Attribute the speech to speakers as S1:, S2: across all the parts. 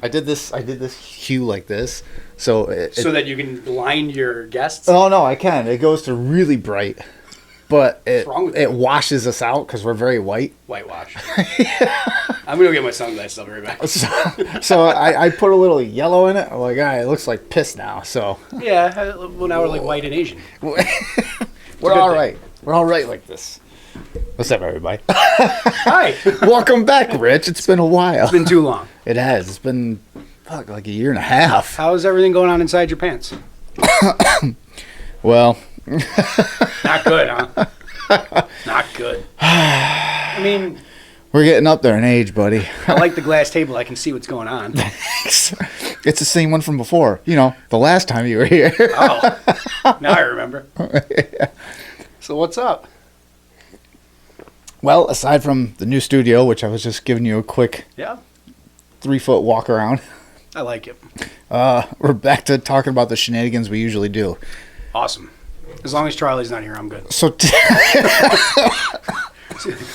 S1: I did this hue like this, so
S2: that you can blind your guests.
S1: Oh no, I can. It goes to really bright, but it washes us out because we're very white.
S2: Whitewash. I'm gonna go get my sunglasses. I'll be right back.
S1: So I put a little yellow in it. I'm like, it looks like piss now. So
S2: yeah, well now we're like white and Asian.
S1: We're all right. We're all right like this. What's up, everybody?
S2: Hi.
S1: Welcome back, Rich. It's been a while.
S2: It's been too long.
S1: It has. It's been like a year and a half.
S2: How's everything going on inside your pants?
S1: Well,
S2: not good, huh? Not good. I mean,
S1: we're getting up there in age, buddy.
S2: I like the glass table. I can see what's going on.
S1: Thanks. It's the same one from before. You know, the last time you were here.
S2: Oh, now I remember.
S1: Yeah.
S2: So what's up?
S1: Well, aside from the new studio, which I was just giving you a quick 3-foot walk around.
S2: I like it.
S1: We're back to talking about the shenanigans we usually do.
S2: Awesome. As long as Charlie's not here, I'm good.
S1: So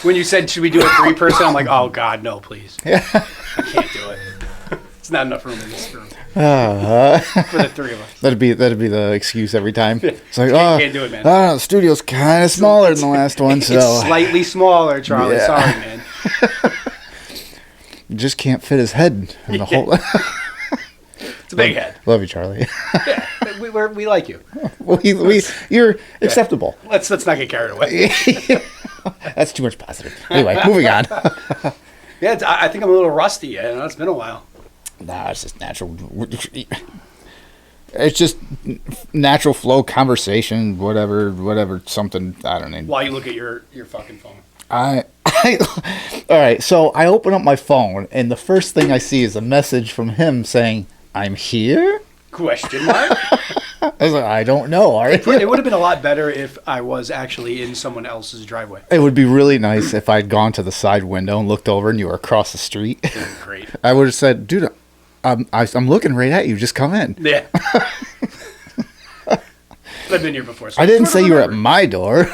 S2: when you said, should we do a 3-person, I'm like, oh, God, no, please. I can't do it. It's not enough room in this room. For the 3 of us.
S1: That'd be the excuse every time. It's like,
S2: can't do it, man.
S1: The studio's kind of smaller than the last one, so
S2: it's slightly smaller, Charlie.
S1: Yeah.
S2: Sorry, man.
S1: You just can't fit his head in the whole.
S2: It's a big head.
S1: Love you, Charlie.
S2: Yeah, we like you.
S1: You're acceptable.
S2: Let's not get carried away.
S1: That's too much positive. Anyway, moving on.
S2: Yeah, I think I'm a little rusty. It's been a while.
S1: Nah, it's just natural. It's just natural flow conversation, whatever, something. I don't know.
S2: While you look at your fucking phone.
S1: All right, so I open up my phone, and the first thing I see is a message from him saying, "I'm here?"
S2: Question mark?
S1: I was like, I don't know. Are you?
S2: It would have been a lot better if I was actually in someone else's driveway.
S1: It would be really nice if I'd gone to the side window and looked over and you were across the street.
S2: Great.
S1: I would have said, dude, I'm looking right at you. Just come in.
S2: Yeah. I've been here before. So
S1: I didn't say you were at my door.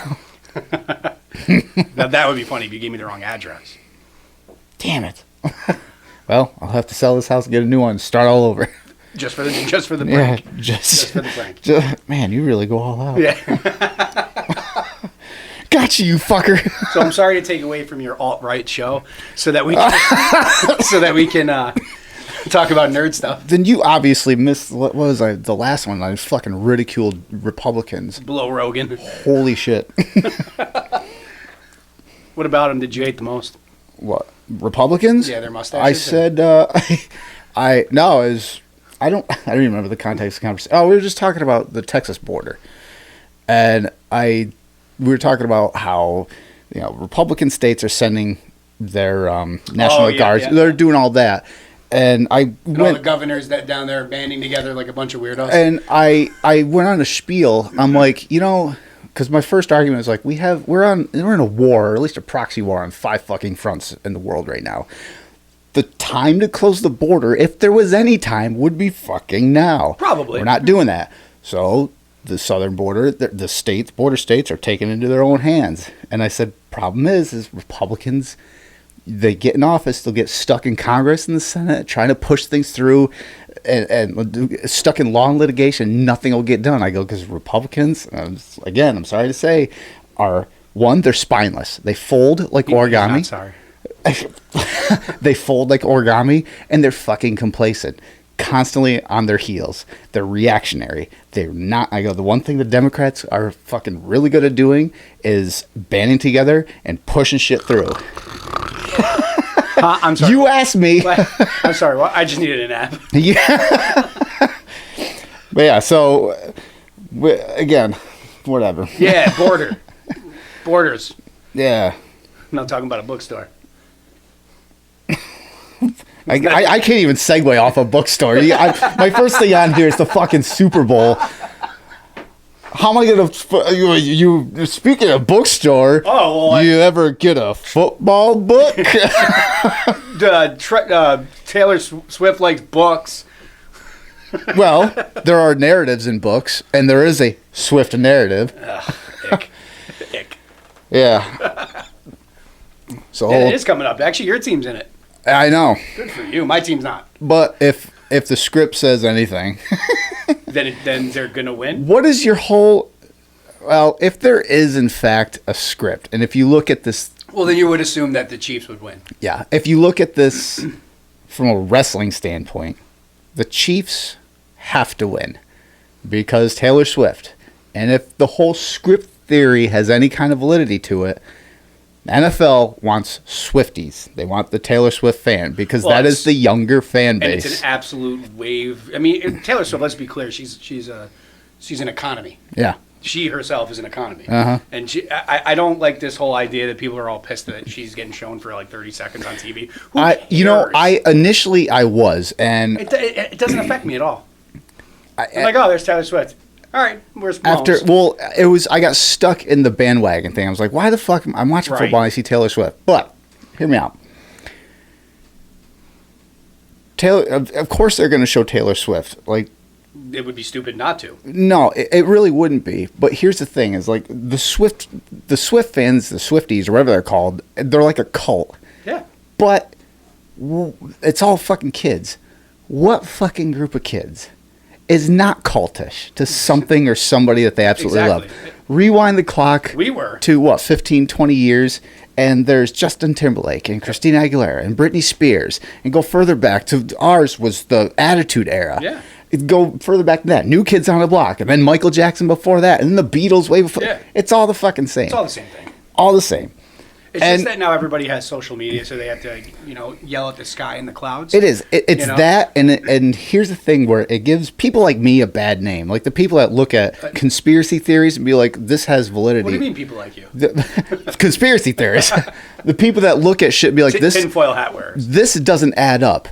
S2: Now, that would be funny if you gave me the wrong address.
S1: Damn it. Well, I'll have to sell this house and get a new one and start all over.
S2: Just for the prank.
S1: Yeah,
S2: just for the prank.
S1: Man, you really go all out.
S2: Yeah.
S1: Gotcha, you fucker.
S2: So I'm sorry to take away from your alt-right show so that we can, talk about nerd stuff.
S1: Then you obviously missed, what was the last one? I fucking ridiculed Republicans.
S2: Blow Rogan.
S1: Holy shit.
S2: What about them did you hate the most?
S1: What? Republicans?
S2: Yeah, their mustaches.
S1: I said, I don't even remember the context of the conversation. Oh, we were just talking about the Texas border. And we were talking about how, Republican states are sending their National Guards.
S2: Yeah.
S1: They're doing all that. And
S2: all the governors that down there are banding together like a bunch of weirdos.
S1: And I went on a spiel. I'm like, because my first argument is like, we're in a war, or at least a proxy war on 5 fucking fronts in the world right now. The time to close the border, if there was any time, would be fucking now.
S2: Probably.
S1: We're not doing that. So the southern border, the border states are taking it into their own hands. And I said, problem is Republicans, they get in office, they'll get stuck in Congress and the Senate trying to push things through and stuck in long litigation. Nothing will get done. I go, because Republicans, again, I'm sorry to say, they're spineless. They fold like origami.
S2: Not sorry.
S1: They fold like origami, and they're fucking complacent, constantly on their heels. They're reactionary. They're not. I go, the one thing the Democrats are fucking really good at doing is banding together and pushing shit through.
S2: I'm sorry.
S1: You asked me.
S2: I'm sorry. Well, I just needed a nap.
S1: Yeah. But yeah, so again, whatever.
S2: Yeah, borders.
S1: Yeah.
S2: I'm not talking about a bookstore.
S1: I can't even segue off a bookstore. My first thing on here is the fucking Super Bowl. How am I going to... You speaking of bookstore, you ever get a football book?
S2: Taylor Swift likes books.
S1: Well, there are narratives in books, and there is a Swift narrative.
S2: Ick.
S1: Yeah. So
S2: it is coming up. Actually, your team's in it.
S1: I know.
S2: Good for you. My team's not.
S1: But if the script says anything,
S2: then they're gonna win.
S1: What is your whole? Well, if there is in fact a script, and if you look at this,
S2: well, then you would assume that the Chiefs would win.
S1: Yeah, if you look at this from a wrestling standpoint, the Chiefs have to win because Taylor Swift. And if the whole script theory has any kind of validity to it, the NFL wants Swifties. They want the Taylor Swift fan because that is the younger fan base.
S2: And it's an absolute wave. I mean, Taylor Swift, let's be clear, she's an economy.
S1: Yeah.
S2: She herself is an economy.
S1: Uh-huh.
S2: And I don't like this whole idea that people are all pissed that she's getting shown for like 30 seconds on TV. Who cares?
S1: I initially was, and
S2: it doesn't affect me at all. I'm like, oh, there's Taylor Swift. All right, where's
S1: Mahomes? I got stuck in the bandwagon thing. I was like, why the fuck I'm watching football and I see Taylor Swift? But hear me out. Of course they're going to show Taylor Swift. Like,
S2: it would be stupid not to.
S1: No, it really wouldn't be. But here's the thing: is like the Swift fans, the Swifties, or whatever they're called, they're like a cult.
S2: Yeah.
S1: But it's all fucking kids. What fucking group of kids is not cultish to something or somebody that they absolutely love? Rewind the clock.
S2: We were.
S1: To what, 15, 20 years, and there's Justin Timberlake and Christina Aguilera and Britney Spears, and go further back to ours was the Attitude Era.
S2: Yeah.
S1: Go further back than that. New Kids on the Block, and then Michael Jackson before that, and then the Beatles way before.
S2: Yeah.
S1: It's all the fucking same.
S2: It's all the same thing.
S1: All the same.
S2: It's just that now everybody has social media, so they have to, yell at the sky and the clouds.
S1: It is. It's that, and here's the thing where it gives people like me a bad name. Like the people that look at conspiracy theories and be like, this has validity.
S2: What do you mean people like you?
S1: Conspiracy theories. The people that look at shit and be like, this
S2: tinfoil hat wearers.
S1: This doesn't add up.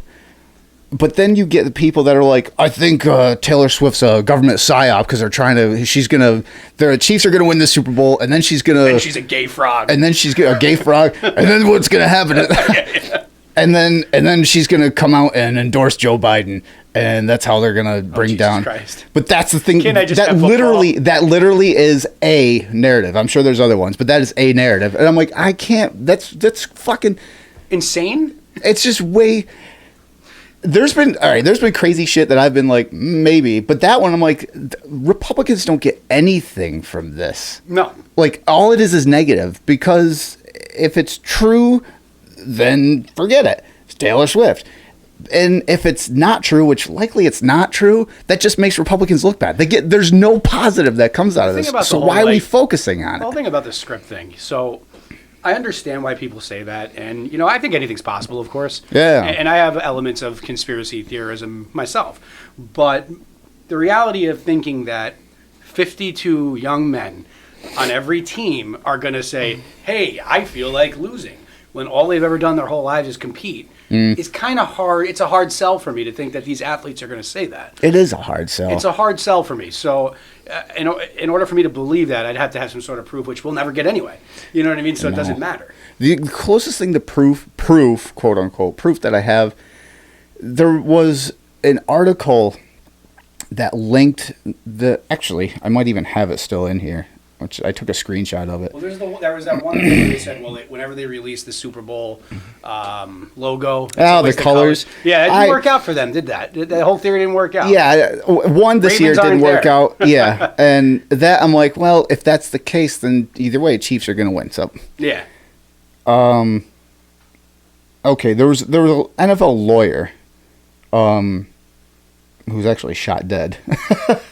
S1: But then you get the people that are like, I think Taylor Swift's a government psyop because the Chiefs are going to win the Super Bowl, and then she's going to...
S2: And she's a gay frog.
S1: And then she's a gay frog, and then what's going to happen? Yeah. And then she's going to come out and endorse Joe Biden, and that's how they're going to bring down...
S2: Christ.
S1: But that's the thing.
S2: Can't I just
S1: that literally is a narrative. I'm sure there's other ones, but that is a narrative. And I'm like, I can't... That's fucking...
S2: Insane?
S1: It's just way... There's been crazy shit that I've been like, maybe, but that one I'm like, Republicans don't get anything from this.
S2: No.
S1: Like, all it is negative, because if it's true, then forget it. It's Taylor Swift. And if it's not true, which likely it's not true, that just makes Republicans look bad. There's no positive that comes out of this. So why are we focusing on it?
S2: The whole thing about the script thing. So I understand why people say that, and I think anything's possible, of course.
S1: Yeah.
S2: And I have elements of conspiracy theorism myself, but the reality of thinking that 52 young men on every team are going to say, "Hey, I feel like losing," when all they've ever done their whole lives is compete, is kind of hard. It's a hard sell for me to think that these athletes are going to say that.
S1: It is a hard sell.
S2: It's a hard sell for me. So, in order for me to believe that, I'd have to have some sort of proof, which we'll never get anyway. You know what I mean? So it doesn't matter.
S1: The closest thing to proof, quote unquote, proof that I have, there was an article that linked actually, I might even have it still in here, which I took a screenshot of it.
S2: Well, there was that one thing where they said, whenever they released the Super Bowl logo,
S1: the colors.
S2: Yeah, it didn't work out for them, did that? The whole theory didn't work out.
S1: Yeah, one this year didn't work out. Yeah, and that I'm like, well, if that's the case, then either way, Chiefs are going to win. So
S2: yeah.
S1: Okay, there was an NFL lawyer, who's actually shot dead.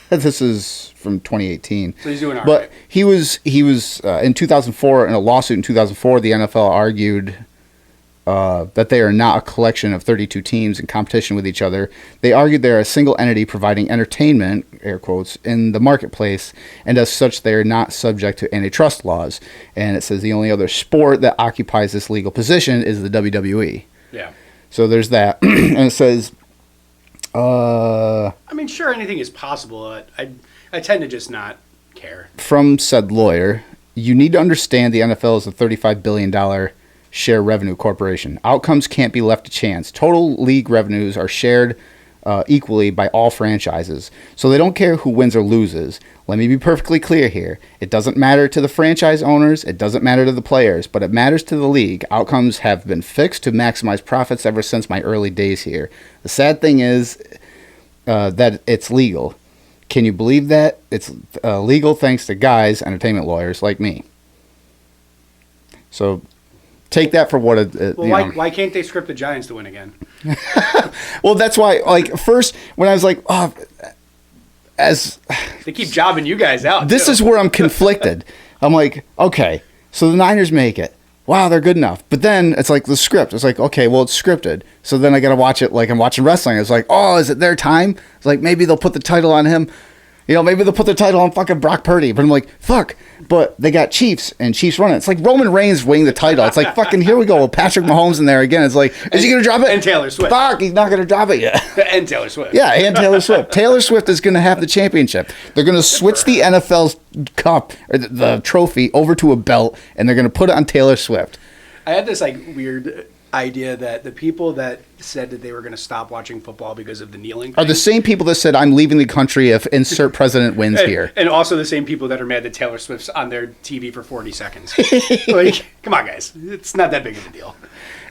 S1: This is from 2018.
S2: So he's doing all right.
S1: But he was in 2004, in a lawsuit in 2004, the NFL argued that they are not a collection of 32 teams in competition with each other. They argued they're a single entity providing entertainment, air quotes, in the marketplace, and as such, they are not subject to antitrust laws. And it says the only other sport that occupies this legal position is the WWE.
S2: Yeah.
S1: So there's that. And it says...
S2: I mean, sure, anything is possible. I tend to just not care.
S1: From said lawyer, you need to understand the NFL is a $35 billion share revenue corporation. Outcomes can't be left to chance. Total league revenues are shared equally by all franchises. So they don't care who wins or loses. Let me be perfectly clear here. It doesn't matter to the franchise owners. It doesn't matter to the players, but it matters to the league. Outcomes have been fixed to maximize profits ever since my early days here. The sad thing is that it's legal. Can you believe that? It's legal thanks to guys, entertainment lawyers like me. So take that for what it.
S2: Well, why can't they script the Giants to win again?
S1: Well, that's why. Like first, when I was like, oh, as
S2: they keep jobbing you guys out.
S1: This is where I'm conflicted. I'm like, okay, so the Niners make it. Wow, they're good enough. But then it's like the script. It's like, okay, well, it's scripted. So then I got to watch it like I'm watching wrestling. It's like, oh, is it their time? It's like maybe they'll put the title on him. You know, maybe they'll put the title on fucking Brock Purdy. But I'm like, fuck. But they got Chiefs, and Chiefs running. It's like Roman Reigns winning the title. It's like, fucking, here we go. Patrick Mahomes in there again. It's like, is he going to drop it?
S2: And Taylor Swift.
S1: Fuck, he's not going to drop it yet.
S2: And Taylor Swift.
S1: Yeah, and Taylor Swift. Taylor Swift is going to have the championship. They're going to switch the NFL's cup, or the trophy, over to a belt, and they're going to put it on Taylor Swift.
S2: I had this like weird idea that the people that said that they were going to stop watching football because of the kneeling thing
S1: Are the same people that said, I'm leaving the country if insert president wins here.
S2: And also the same people that are mad that Taylor Swift's on their TV for 40 seconds. Like, come on, guys. It's not that big of a deal.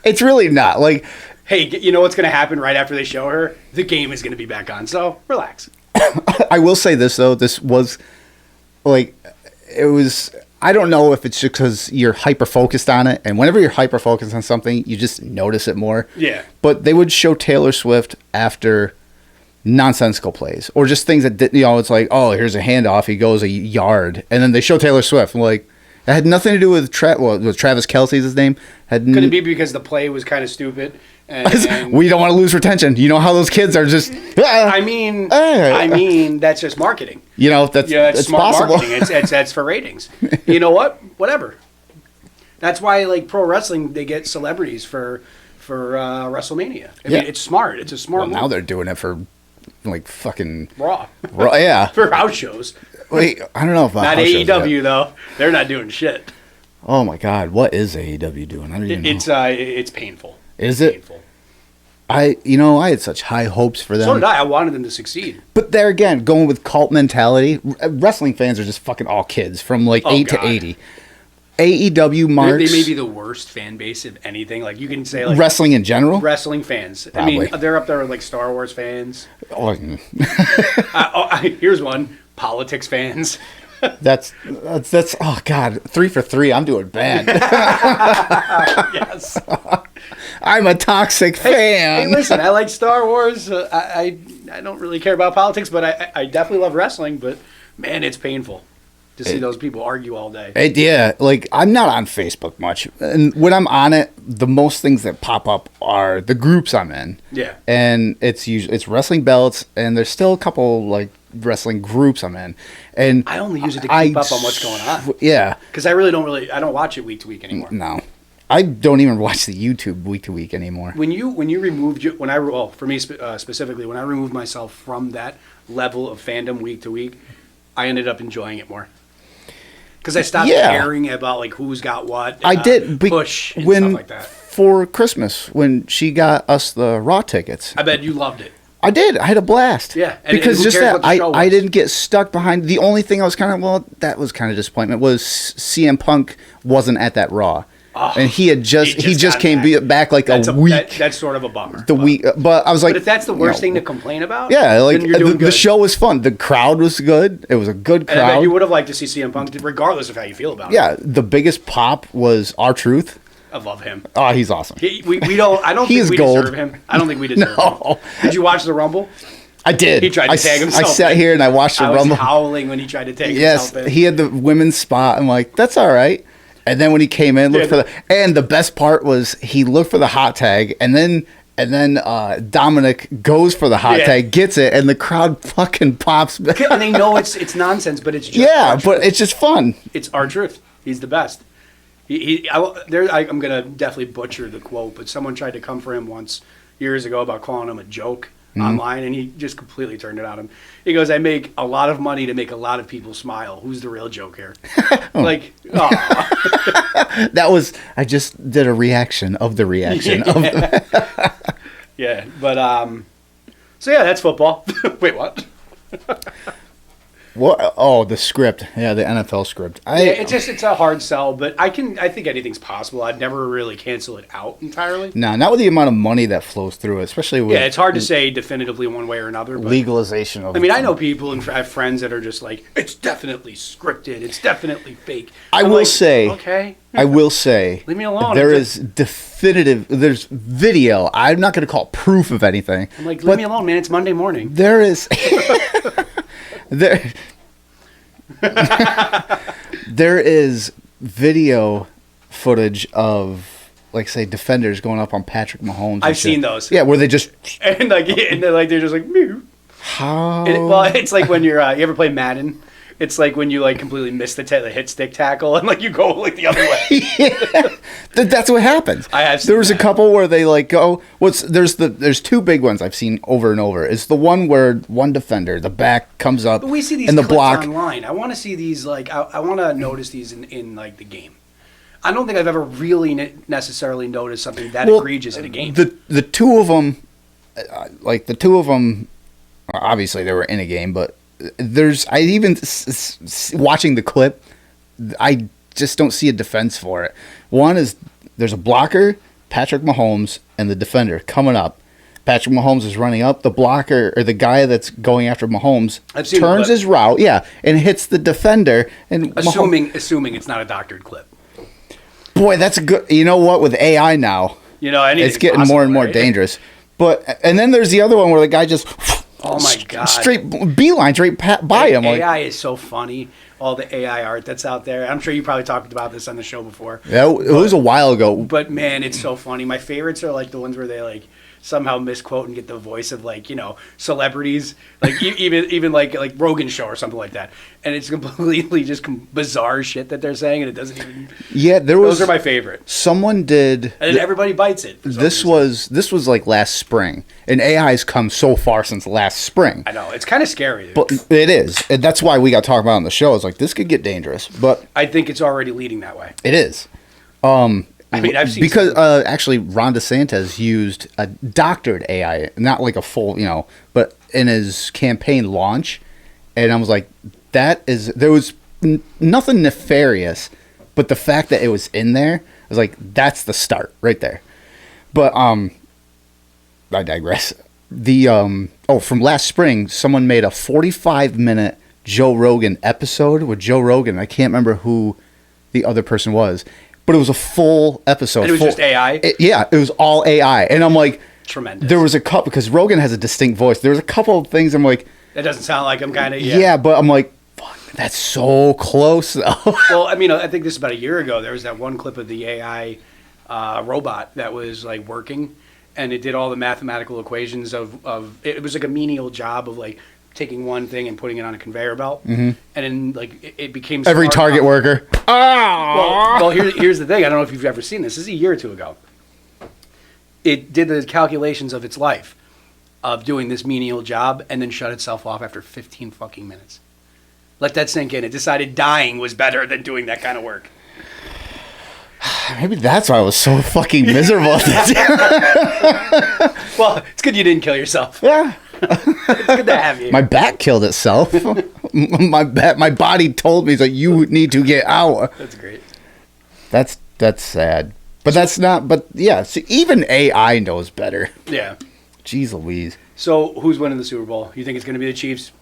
S1: It's really not. Like,
S2: hey, you know what's going to happen right after they show her? The game is going to be back on, so relax.
S1: I will say this, though. This was, like, it was... I don't know if it's just because you're hyper-focused on it, and whenever you're hyper-focused on something, you just notice it more.
S2: Yeah.
S1: But they would show Taylor Swift after nonsensical plays, or just things that didn't, you know, it's like, oh, here's a handoff, he goes a yard, and then they show Taylor Swift. I'm like, it had nothing to do with Travis Kelce's his name.
S2: Could it be because the play was kind of stupid? And
S1: we don't want to lose retention. You know how those kids are just.
S2: I mean, that's just marketing.
S1: You know, that's
S2: smart
S1: possible.
S2: marketing. That's for ratings. You know what? Whatever. That's why, like pro wrestling, they get celebrities for WrestleMania. I mean, it's smart. It's a smart.
S1: Well,
S2: move.
S1: now they're doing it for like fucking
S2: Raw.
S1: Yeah.
S2: For house shows.
S1: Wait, I don't know if
S2: not AEW though. They're not doing shit.
S1: Oh my God, what is AEW doing? I don't even know.
S2: It's painful.
S1: Is it?
S2: Painful.
S1: I had such high hopes for them.
S2: So did I. I wanted them to succeed.
S1: But there again, going with cult mentality, wrestling fans are just fucking all kids from like 8 to 80. AEW marks...
S2: They may be the worst fan base of anything. Like, you can say, like...
S1: Wrestling in general?
S2: Wrestling fans.
S1: Probably.
S2: I mean, they're up there with, like, Star Wars fans.
S1: Oh.
S2: Here's one. Politics fans.
S1: That's oh God, 3 for 3. I'm doing bad.
S2: Yes.
S1: I'm a toxic fan.
S2: Hey, listen, I like Star Wars. I don't really care about politics, but I definitely love wrestling. But man, it's painful to see those people argue all day.
S1: Yeah, like I'm not on Facebook much, and when I'm on it, the most things that pop up are the groups I'm in.
S2: Yeah,
S1: and it's wrestling belts, and there's still a couple like wrestling groups I'm in, and
S2: I only use it to keep up on what's going on.
S1: Yeah,
S2: because I don't watch it week to week anymore.
S1: No, I don't even watch the YouTube week to week anymore.
S2: When you removed for me specifically, when I removed myself from that level of fandom week to week, I ended up enjoying it more. Because I stopped caring about like who's got what.
S1: I did
S2: push and stuff like that.
S1: For Christmas when she got us the Raw tickets.
S2: I bet you loved it.
S1: I did. I had a blast.
S2: Yeah,
S1: because just that I didn't get stuck behind. The only thing I was that was kind of disappointment was CM Punk wasn't at that Raw. Oh, and he just came back like a week.
S2: That's sort of a bummer.
S1: But I was like,
S2: but if that's the worst thing to complain about,
S1: yeah, like the show was fun. The crowd was good. It was a good crowd.
S2: And I bet you would have liked to see CM Punk, regardless of how you feel about it.
S1: Yeah, the biggest pop was R-Truth.
S2: I love him.
S1: Oh, he's awesome.
S2: We don't. I don't think we deserve him. I don't think we deserve him. Did you watch the Rumble?
S1: I did.
S2: He tried to tag himself.
S1: I sat here and I watched the Rumble.
S2: I was howling when he tried to tag himself.
S1: Yes, he had the women's spot. I'm like, that's all right. And then when he came in, the best part was he looked for the hot tag, and then Dominic goes for the hot tag, gets it, and the crowd fucking pops back.
S2: And they know it's nonsense, but it's just
S1: but it's just fun.
S2: It's R-Truth. He's the best. I'm gonna definitely butcher the quote, but someone tried to come for him once years ago about calling him a joke online, and he just completely turned it on him. He goes, "I make a lot of money to make a lot of people smile. Who's the real joke here?" Like,
S1: that was. I just did a reaction of the reaction of.
S2: Yeah, but So yeah, that's football. Wait, what?
S1: What? Oh, the script. Yeah, the NFL script.
S2: Yeah, it's a hard sell, but I think anything's possible. I'd never really cancel it out entirely.
S1: No, not with the amount of money that flows through it, especially with
S2: it's hard to say definitively one way or another. But,
S1: legalization of.
S2: I mean, I know people and I have friends that are just like, it's definitely scripted, it's definitely fake.
S1: I will say,
S2: okay,
S1: I will say,
S2: leave me alone.
S1: There's video. I'm not going to call it proof of anything.
S2: I'm like, leave me alone, man. It's Monday morning.
S1: There is. There is video footage of, like, say, defenders going up on Patrick Mahomes.
S2: I've seen those.
S1: Yeah, where they just
S2: and they're just like, mew.
S1: How?
S2: It's like when you're you ever play Madden. It's like when you like completely miss the hit stick tackle and like you go like the other way.
S1: Yeah, that's what happens.
S2: I have seen
S1: there was
S2: that.
S1: a couple where they like go. There's two big ones I've seen over and over. It's the one where one defender, the back comes up,
S2: But we see these
S1: and the
S2: clips
S1: block
S2: online. I want to see these like I want to notice these in like the game. I don't think I've ever really necessarily noticed something that egregious in a game.
S1: The two of them, obviously they were in a game, but watching the clip, I just don't see a defense for it. One is there's a blocker, Patrick Mahomes, and the defender coming up. Patrick Mahomes is running up. The blocker or the guy that's going after Mahomes turns his route, and hits the defender. And
S2: assuming it's not a doctored clip.
S1: Boy, that's a good. You know what? With AI now, it's getting more and more dangerous. And then there's the other one where the guy just.
S2: Oh my God!
S1: Straight beeline, straight by him.
S2: AI is so funny. All the AI art that's out there. I'm sure you probably talked about this on the show before.
S1: Yeah, it was a while ago.
S2: But man, it's so funny. My favorites are like the ones where they like somehow misquote and get the voice of like celebrities, like even like Rogan's show or something like that, and it's completely just bizarre shit that they're saying, and it doesn't even.
S1: Yeah,
S2: those are my favorite.
S1: Someone did,
S2: and everybody bites it.
S1: This was like last spring, and AI's come so far since last spring.
S2: I know it's kind of scary, dude.
S1: But it is, and that's why we got to talk about it on the show. It's like this could get dangerous, but
S2: I think it's already leading that way.
S1: It is.
S2: I mean, I've seen
S1: because actually Ron DeSantis used a doctored AI, not like a full, but in his campaign launch, and I was like, there was nothing nefarious, but the fact that it was in there, I was like, that's the start right there. But I digress. From last spring, someone made a 45-minute Joe Rogan episode with Joe Rogan. I can't remember who the other person was. But it was a full episode.
S2: And it was just AI?
S1: It was all AI. And I'm like...
S2: Tremendous.
S1: There was a couple... Because Rogan has a distinct voice. There was a couple of things I'm like...
S2: That doesn't sound like him, kind of,
S1: Yeah, but I'm like, fuck, that's so close, though.
S2: Well, I mean, I think this is about a year ago. There was that one clip of the AI robot that was, like, working. And it did all the mathematical equations of... It was like a menial job of, like... taking one thing and putting it on a conveyor belt, and then like it became
S1: every Target worker.
S2: Well, here's the thing. I don't know if you've ever seen this. This is a year or two ago. It did the calculations of its life of doing this menial job, and then shut itself off after 15 fucking minutes. Let that sink in. It decided dying was better than doing that kind of work.
S1: Maybe that's why I was so fucking miserable.
S2: Well, it's good you didn't kill yourself.
S1: Yeah.
S2: It's good to have you.
S1: My back killed itself. My body told me that you need to get out.
S2: That's great.
S1: That's sad. But that's not. But yeah, so even AI knows better.
S2: Yeah.
S1: Jeez Louise.
S2: So who's winning the Super Bowl? You think it's going to be the Chiefs?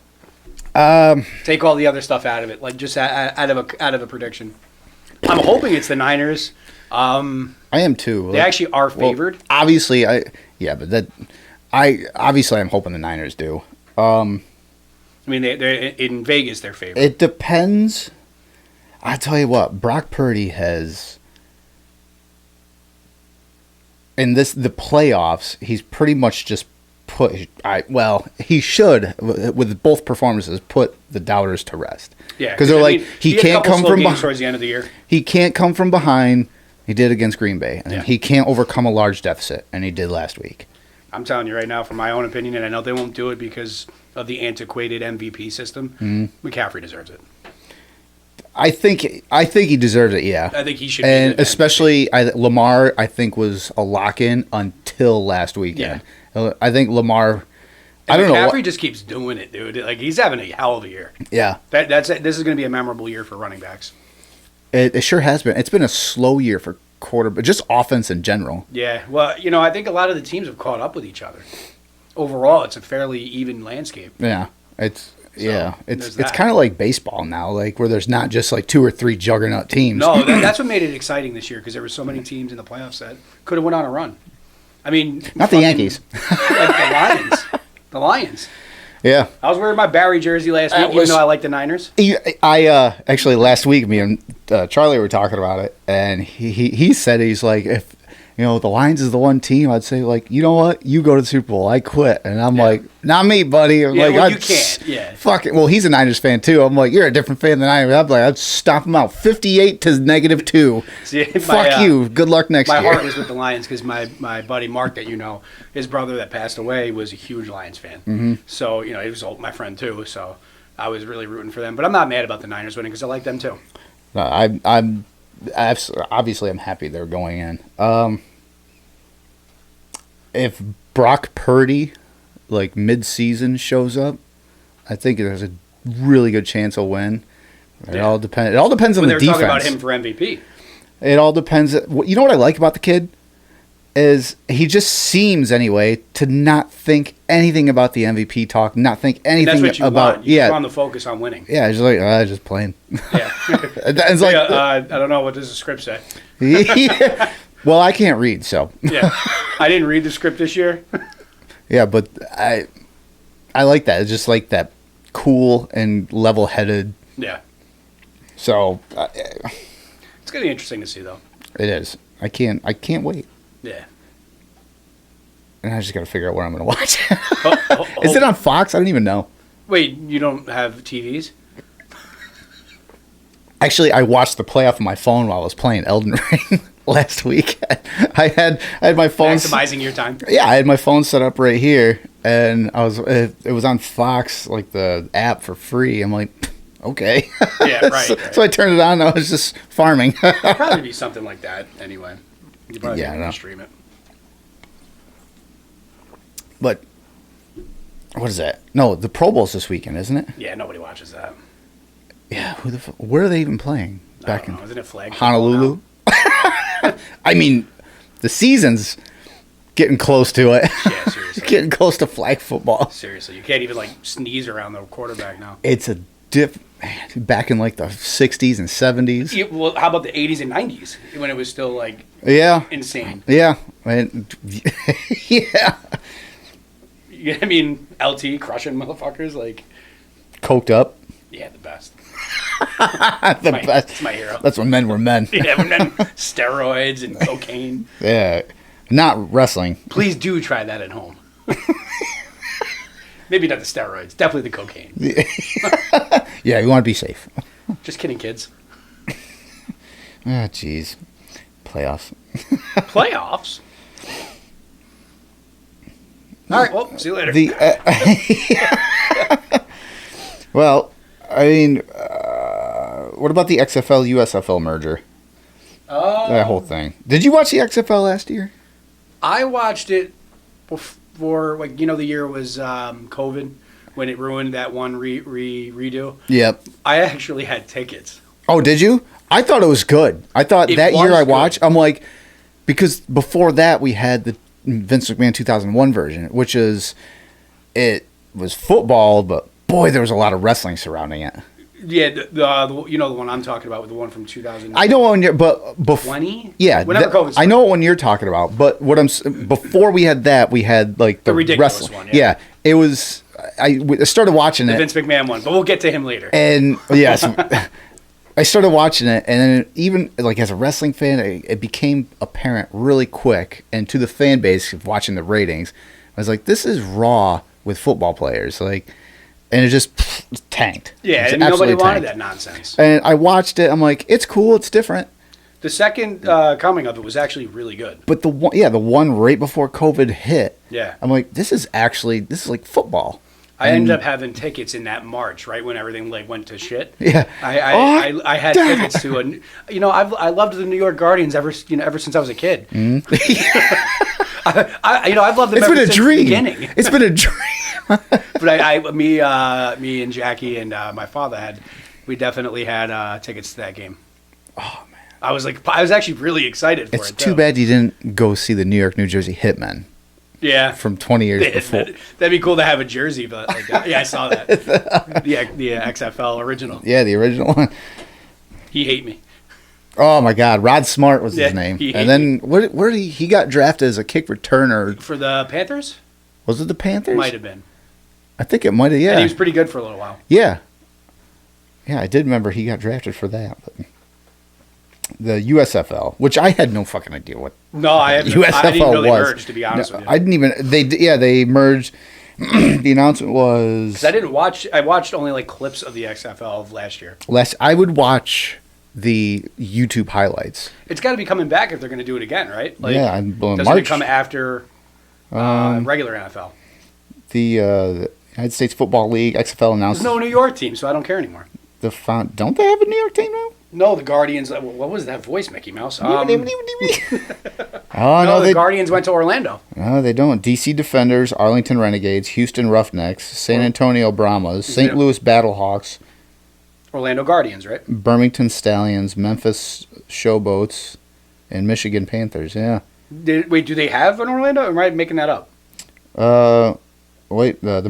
S2: Take all the other stuff out of it, like just out of a prediction. I'm hoping it's the Niners.
S1: I am too.
S2: They actually are favored.
S1: Well, obviously, I'm hoping the Niners do.
S2: I mean, they're in Vegas. They're favored.
S1: It depends. I tell you what, Brock Purdy has in the playoffs. He's pretty much just he should with both performances put the doubters to rest.
S2: Yeah,
S1: because they're he can't come from behind
S2: towards the end of the year.
S1: He can't come from behind. He did against Green Bay, and he can't overcome a large deficit, and he did last week.
S2: I'm telling you right now, from my own opinion, and I know they won't do it because of the antiquated MVP system. McCaffrey deserves it.
S1: I think he deserves it. Yeah,
S2: I think he should.
S1: And especially Lamar, I think was a lock-in until last weekend.
S2: Yeah.
S1: I think Lamar I don't know.
S2: McCaffrey just keeps doing it, dude. Like, he's having a hell of a year.
S1: Yeah.
S2: That's it. This is going to be a memorable year for running backs.
S1: It sure has been. It's been a slow year for but just offense in general.
S2: Yeah. Well, I think a lot of the teams have caught up with each other. Overall, it's a fairly even landscape.
S1: Yeah. It's
S2: that.
S1: kind of like baseball now, like where there's not just like 2 or 3 juggernaut teams.
S2: No, that's what made it exciting this year because there were so many teams in the playoffs that could have went on a run. I mean,
S1: not the Yankees.
S2: Like the Lions. The Lions.
S1: Yeah.
S2: I was wearing my Barry jersey last week, even though I like the Niners.
S1: I actually last week, me and Charlie were talking about it, and he said he's like, if the Lions is the one team, I'd say like, you know what, you go to the Super Bowl, I quit, and I'm like, not me, buddy. I'm like,
S2: well, you can't. Yeah.
S1: Fuck it. Well, he's a Niners fan too. I'm like, you're a different fan than I am. I'm like, I'd stomp him out, 58 to -2.
S2: See,
S1: Fuck you. Good luck next year.
S2: My heart was with the Lions because my buddy Mark, that his brother that passed away was a huge Lions fan.
S1: Mm-hmm.
S2: So he was my friend too. So I was really rooting for them. But I'm not mad about the Niners winning because I like them too.
S1: I'm obviously I'm happy they're going in. If Brock Purdy, like mid-season, shows up, I think there's a really good chance he'll win. It all depends. It all depends on the defense.
S2: They're talking about him for MVP.
S1: It all depends. You know what I like about the kid is he just seems anyway to not think anything about the MVP talk, not think anything
S2: and that's what you
S1: about
S2: want. You want the focus on winning.
S1: Yeah, just like just playing.
S2: Yeah,
S1: it's like
S2: I don't know what does the script say.
S1: Yeah. Well, I can't read, so
S2: yeah, I didn't read the script this year.
S1: Yeah, but I like that. It's just like that cool and level-headed.
S2: Yeah.
S1: So
S2: it's gonna be interesting to see, though.
S1: It is. I can't wait.
S2: Yeah.
S1: And I just got to figure out where I'm going to watch. Is it on Fox? I don't even know.
S2: Wait, you don't have TVs?
S1: Actually, I watched the playoff on my phone while I was playing Elden Ring last week. I had my phone
S2: maximizing your time.
S1: Yeah, I had my phone set up right here, and it was on Fox, like the app for free. I'm like, okay.
S2: Yeah, right.
S1: So I turned it on. And I was just farming.
S2: It'd probably be something like that anyway. You probably can stream it.
S1: But what is that? No, the Pro Bowl's this weekend, isn't it?
S2: Yeah, nobody watches that.
S1: Yeah, where are they even playing? Back in
S2: isn't it flag
S1: Honolulu? I mean, the season's getting close to it.
S2: Yeah, seriously.
S1: Getting close to flag football.
S2: Seriously, you can't even sneeze around the quarterback now.
S1: It's a back in like the 60s and 70s.
S2: Yeah, well, how about the 80s and 90s when it was still insane?
S1: Yeah.
S2: Yeah. I mean, LT crushing motherfuckers
S1: coked up.
S2: Yeah, the best.
S1: Best.
S2: It's my hero.
S1: That's when men were men.
S2: Yeah, when men steroids and cocaine.
S1: Yeah, not wrestling.
S2: Please do try that at home. Maybe not the steroids. Definitely the cocaine.
S1: Yeah, you want to be safe.
S2: Just kidding, kids.
S1: Jeez. Playoffs.
S2: Playoffs? All right, well, see you later.
S1: Well, I mean, what about the XFL USFL merger? That whole thing. Did you watch the XFL last year?
S2: I watched it before, the year was COVID when it ruined that one redo.
S1: Yep.
S2: I actually had tickets.
S1: Oh, did you? I thought it was good. I thought that year I watched, I'm like, because before that we had the Vince McMahon 2001 version, which is, it was football, but boy, there was a lot of wrestling surrounding it.
S2: Yeah, the one I'm talking about, the one from 2000.
S1: I know when you're, but
S2: 20.
S1: Yeah,
S2: whenever COVID started.
S1: I know what one you're talking about, but before we had that, we had like the
S2: ridiculous
S1: wrestling
S2: one.
S1: Yeah, it was. I started watching
S2: the
S1: it.
S2: Vince McMahon one, but we'll get to him later.
S1: And yes, I started watching it, and then even as a wrestling fan, it became apparent really quick, and to the fan base of watching the ratings, I was like, this is Raw with football players, and it just tanked.
S2: Yeah, and nobody wanted that nonsense.
S1: And I watched it. I'm like, it's cool. It's different.
S2: The second coming of it was actually really good.
S1: But the one right before COVID hit.
S2: Yeah.
S1: I'm like, this is like football.
S2: I ended up having tickets in that March, right when everything went to shit.
S1: Yeah.
S2: I had tickets to I loved the New York Guardians ever since I was a kid.
S1: Mm-hmm.
S2: I've loved them.
S1: It's
S2: ever
S1: been a
S2: since
S1: dream.
S2: the beginning.
S1: It's been a dream.
S2: But me and Jackie and my father we definitely had tickets to that game.
S1: Oh man,
S2: I was actually really excited for it.
S1: it's too bad you didn't go see the New York, New Jersey Hitmen.
S2: Yeah,
S1: from 20 years before.
S2: That'd be cool to have a jersey, but yeah, I saw that. the XFL original.
S1: Yeah, the original one.
S2: He hate me.
S1: Oh my God, Rod Smart was his name. And then where did he got drafted as a kick returner
S2: for the Panthers?
S1: Was it the Panthers?
S2: Might have been.
S1: I think it might have. Yeah,
S2: and he was pretty good for a little while.
S1: Yeah, I did remember he got drafted for that. But the USFL, which I had no fucking idea what.
S2: No, I haven't.
S1: USFL
S2: I didn't know they
S1: was.
S2: merged, to be honest with you.
S1: I didn't even. They merged. The announcement was.
S2: Because I didn't watch. I watched only like clips of the XFL of last year.
S1: I would watch the YouTube highlights.
S2: It's got to be coming back if they're going to do it again, right? Like,
S1: yeah,
S2: doesn't
S1: March.
S2: it come after regular NFL?
S1: The United States Football League XFL announced.
S2: There's no New York team, so I don't care anymore.
S1: Don't they have a New York team now?
S2: No, the Guardians. What was that voice, Mickey Mouse?
S1: Oh
S2: no, the Guardians went to Orlando.
S1: No, they don't. DC Defenders, Arlington Renegades, Houston Roughnecks, San Antonio Brahmas, St. Louis Battlehawks,
S2: Orlando Guardians, right?
S1: Birmingham Stallions, Memphis Showboats, and Michigan Panthers. Yeah.
S2: Wait, do they have an Orlando? Or am I making that up?
S1: The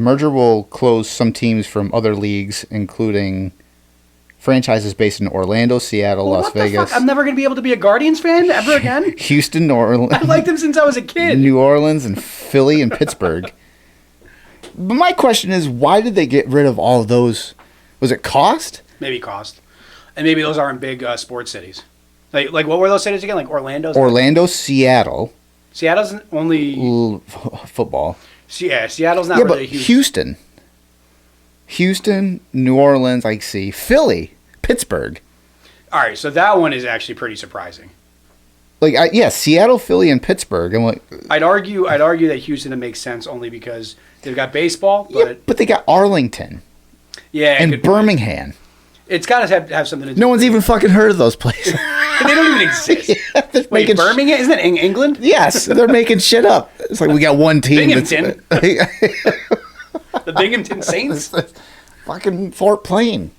S1: merger will close some teams from other leagues, including franchises based in Orlando, Seattle, Las Vegas.
S2: I'm never going to be able to be a Guardians fan ever again?
S1: Houston, New Orleans.
S2: I liked them since I was a kid.
S1: New Orleans and Philly and Pittsburgh. But my question is, why did they get rid of all of those? Was it cost?
S2: Maybe cost. And maybe those aren't big sports cities. Like what were those cities again? Like
S1: Orlando, Seattle.
S2: Seattle's only...
S1: football.
S2: Yeah, Seattle's not really huge.
S1: Houston, New Orleans, I see. Philly, Pittsburgh.
S2: All right, so that one is actually pretty surprising.
S1: Seattle, Philly, and Pittsburgh. I'm like,
S2: I'd argue that Houston makes sense only because they've got baseball,
S1: but they got Arlington.
S2: Yeah,
S1: and Birmingham.
S2: It's got to have something to do.
S1: No one's even fucking heard of those places.
S2: They don't even exist. Yeah, wait, Birmingham? Isn't that in England?
S1: Yes, they're making shit up. It's like we got one team.
S2: Binghamton. The Binghamton Saints.
S1: Fucking Fort Plain.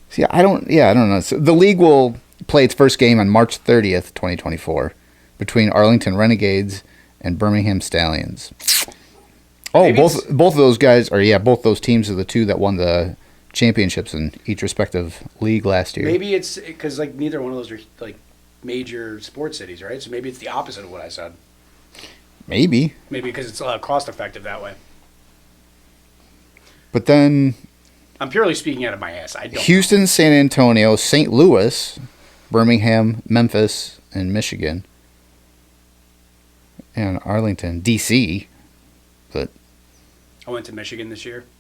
S1: See, I don't know. So the league will play its first game on March 30th, 2024, between Arlington Renegades and Birmingham Stallions. Oh, maybe both of those guys both those teams are the two that won the championships in each respective league last year.
S2: Maybe it's because neither one of those are major sports cities, right? So maybe it's the opposite of what I said.
S1: Maybe
S2: because it's cost effective that way.
S1: But then
S2: I'm purely speaking out of my ass. I don't
S1: Houston,
S2: know.
S1: San Antonio, St. Louis, Birmingham, Memphis, and Michigan, and Arlington, DC. But
S2: I went to Michigan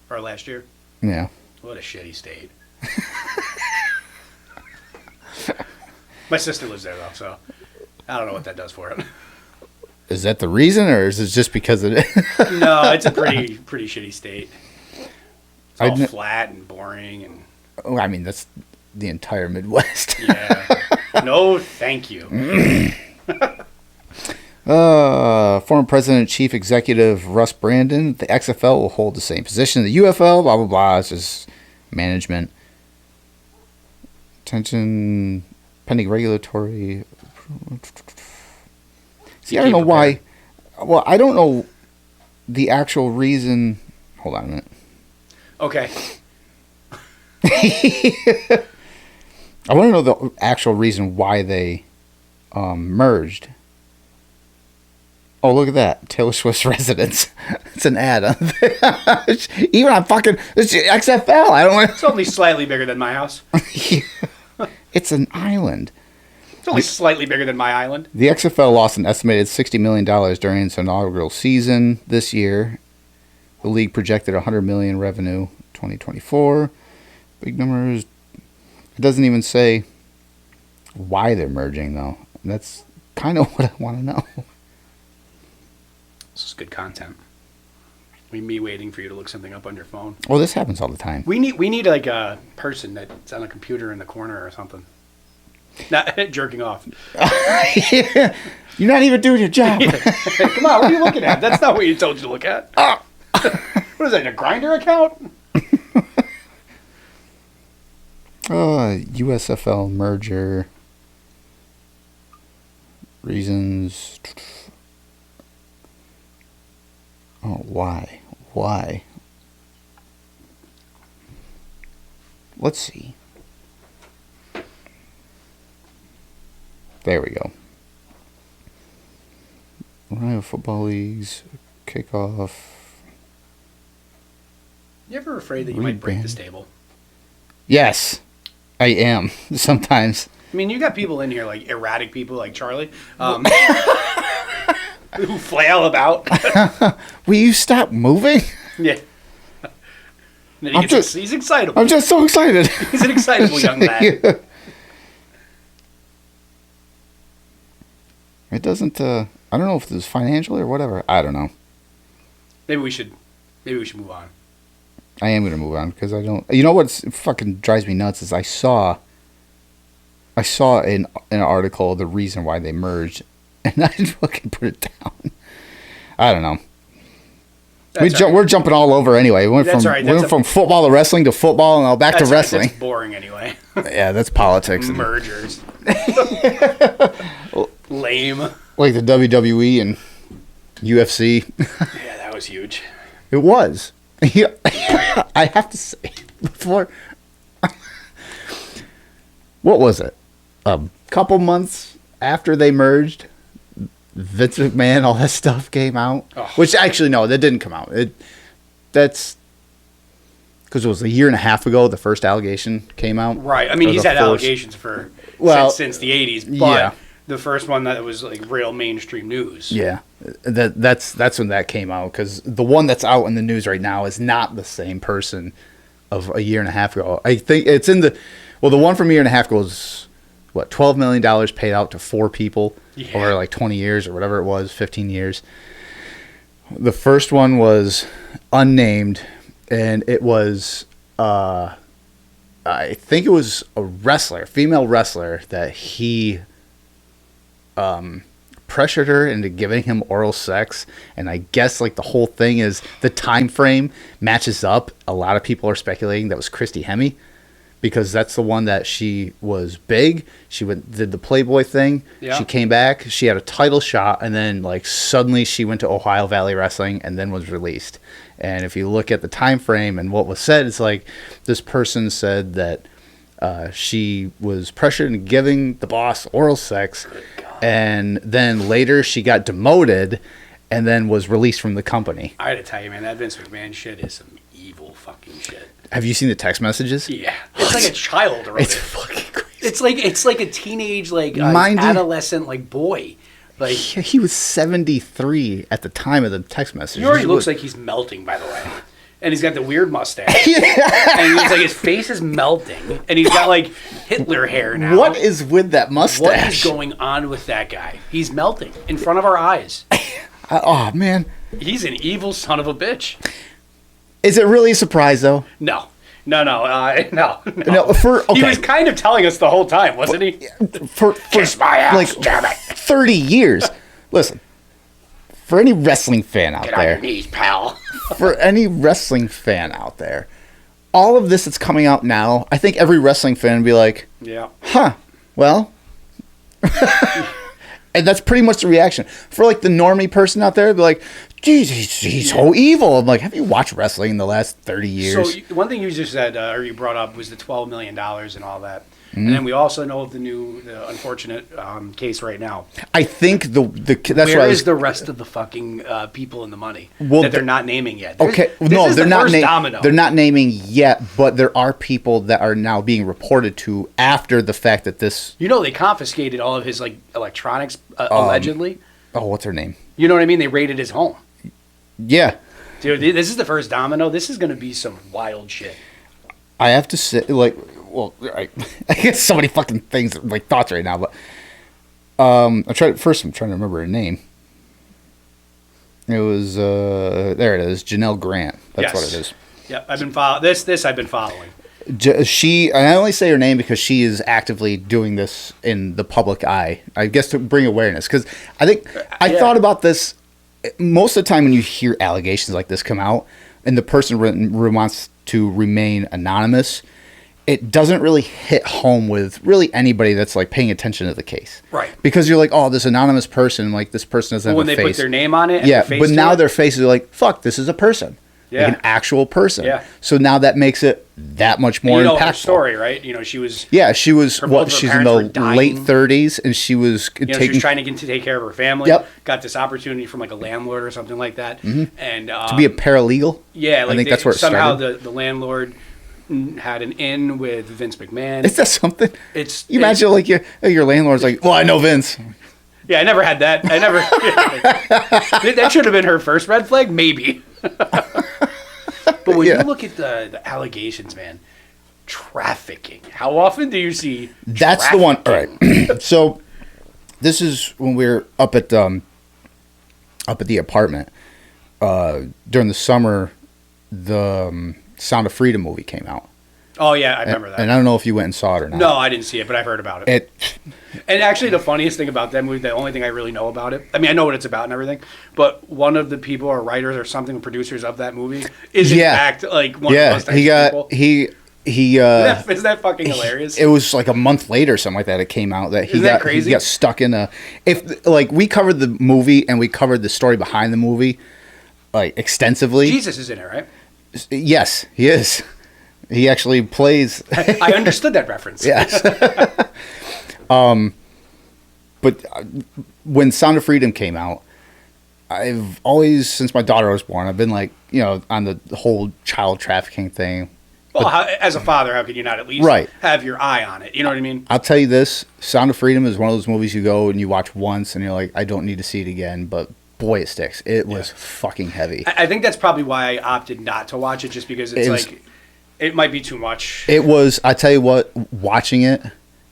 S2: last year.
S1: Yeah.
S2: What a shitty state. My sister lives there, though, so I don't know what that does for it.
S1: Is that the reason, or is it just because of it?
S2: No, it's a pretty shitty state. It's all flat and boring. And
S1: I mean, that's the entire Midwest.
S2: Yeah. No, thank you.
S1: Former President and Chief Executive Russ Brandon, the XFL will hold the same position as the UFL, blah, blah, blah. It's just management. Attention, pending regulatory. See, I don't know why. Well, I don't know the actual reason. Hold on a minute.
S2: Okay.
S1: I want to know the actual reason why they merged. Oh, look at that. Taylor Swift's residence. It's an ad. Even on fucking it's XFL. I don't want.
S2: It's only slightly bigger than my house.
S1: It's an island.
S2: It's only slightly bigger than my island.
S1: The XFL lost an estimated $60 million during its inaugural season this year. The league projected $100 million revenue 2024. Big numbers. It doesn't even say why they're merging, though. That's kind of what I want to know.
S2: This is good content. Me waiting for you to look something up on your phone.
S1: Well, this happens all the time.
S2: We need like a person that's on a computer in the corner or something. Not jerking off.
S1: You're not even doing your job.
S2: Come on, what are you looking at? That's not what you told you to look at. What is that, a Grinder account?
S1: USFL merger reasons. Oh, why? Why? Let's see. There we go. Ohio Football Leagues kickoff.
S2: You ever afraid that you might break this table?
S1: Yes, I am. Sometimes.
S2: I mean, you got people in here, like erratic people like Charlie, who flail about.
S1: Will you stop moving?
S2: Yeah. He's excitable.
S1: I'm just so excited.
S2: He's an excitable young man.
S1: It doesn't, I don't know if this is financial or whatever. I don't know.
S2: Maybe we should move on.
S1: I am going to move on because I don't, you know what fucking drives me nuts is I saw in an article the reason why they merged and I fucking put it down. I don't know. We're jumping all over anyway. We went from football to wrestling to football and now back to wrestling.
S2: That's boring anyway.
S1: Yeah, that's politics.
S2: Mergers. Lame.
S1: Like the WWE and UFC.
S2: Yeah, that was huge.
S1: It was. I have to say, before. What was it? A couple months after they merged, Vince McMahon, all that stuff came out. Oh. Which actually, no, that didn't come out. That's because it was a year and a half ago the first allegation came out.
S2: Right. I mean, he's had allegations since the 80s, but yeah. The first one that was like real mainstream news. Yeah,
S1: that's when that came out because the one that's out in the news right now is not the same person of a year and a half ago. I think it's in the one from a year and a half ago is what $12 million paid out to 4 people over like 20 years or whatever it was, 15 years. The first one was unnamed, and it was I think it was a female wrestler that he pressured her into giving him oral sex, and I guess like the whole thing is the time frame matches up. A lot of people are speculating that was Christy Hemme because that's the one that she was big. She did the Playboy thing. Yeah. She came back. She had a title shot, and then like suddenly she went to Ohio Valley Wrestling and then was released. And if you look at the time frame and what was said, it's like this person said that she was pressured into giving the boss oral sex. And then later she got demoted and then was released from the company.
S2: I gotta tell you, man, that Vince McMahon shit is some evil fucking shit.
S1: Have you seen the text messages?
S2: Yeah. It's like a child wrote
S1: It's fucking crazy.
S2: It's like a teenage, like adolescent, like boy. Like
S1: he was 73 at the time of the text message.
S2: He already looks like he's melting, by the way. And he's got the weird mustache. Yeah. And it's like his face is melting. And he's got like Hitler hair now.
S1: What is with that mustache?
S2: What is going on with that guy? He's melting in front of our eyes.
S1: Oh, man.
S2: He's an evil son of a bitch.
S1: Is it really a surprise, though?
S2: No. He was kind of telling us the whole time, wasn't he?
S1: For
S2: kiss my ass,
S1: like
S2: damn it.
S1: 30 years. Listen, for any wrestling fan out
S2: Get
S1: there.
S2: on your knees, pal.
S1: For any wrestling fan out there, all of this that's coming out now, I think every wrestling fan would be like,
S2: yeah,
S1: huh, well. And that's pretty much the reaction. For like the normie person out there, it'd be like, geez, he's so evil. I'm like, have you watched wrestling in the last 30 years?
S2: So one thing you just said, or you brought up, was the $12 million and all that. Mm-hmm. And then we also know of the unfortunate case right now.
S1: I think that's
S2: where is the rest of the fucking people in the money that they're not naming yet?
S1: They're not naming yet, but there are people that are now being reported to after the fact that this.
S2: You know, they confiscated all of his like electronics allegedly.
S1: Oh, what's her name?
S2: You know what I mean? They raided his home.
S1: Yeah,
S2: dude, this is the first domino. This is going to be some wild shit.
S1: I have to say, like. Well, I guess so many fucking things, like thoughts right now, but I'm trying to remember her name. It was there it is, Janelle Grant. That's what it is.
S2: Yeah, I've been following this. I've been following.
S1: I only say her name because she is actively doing this in the public eye. I guess to bring awareness, because I think I thought about this most of the time when you hear allegations like this come out and the person wants to remain anonymous, it doesn't really hit home with really anybody that's like paying attention to the case.
S2: Right.
S1: Because you're like, oh, this anonymous person, like this person doesn't have a face.
S2: When they put their name on it. And
S1: yeah,
S2: their face
S1: but now
S2: it,
S1: their faces are like, fuck, this is a person.
S2: Yeah.
S1: Like an actual person.
S2: Yeah.
S1: So now that makes it that much more impactful.
S2: Her story, right? You know, she was.
S1: Yeah, she was she's in the late 30s, and she was
S2: she was trying to take care of her family.
S1: Yep.
S2: Got this opportunity from like a landlord or something like that, and
S1: to be a paralegal.
S2: Yeah, like
S1: I think that's where it
S2: somehow
S1: started.
S2: the landlord had an in with Vince McMahon.
S1: Is that something? You imagine like your landlord's like, well, I know Vince.
S2: Yeah, I never had that. That should have been her first red flag, maybe. But when you look at the allegations, man, trafficking. How often do you see?
S1: That's the one. All right. So this is when we were up at the apartment during the summer. The Sound of Freedom movie came out.
S2: Oh yeah, I remember that.
S1: And I don't know if you went and saw it or not.
S2: No, I didn't see it, but I've heard about it. And actually, the funniest thing about that movie, the only thing I really know about it, I mean, I know what it's about and everything, but one of the people or writers or something, producers of that movie, is in fact like one of the most people. Isn't that fucking hilarious?
S1: It was like a month later, or something like that. It came out that he got stuck in a. If like we covered the movie and we covered the story behind the movie, like extensively.
S2: Jesus is in it, right?
S1: Yes, he is. He actually plays.
S2: I understood that reference.
S1: Yes. But when Sound of Freedom came out, I've always, since my daughter was born, I've been like, on the whole child trafficking thing.
S2: Well, as a father, how could you not at least have your eye on it? You know what I mean?
S1: I'll tell you this, Sound of Freedom is one of those movies you go and you watch once and you're like, I don't need to see it again, but boy, it sticks. It was fucking heavy.
S2: I think that's probably why I opted not to watch it, just because it might be too much.
S1: It was, I tell you what, watching it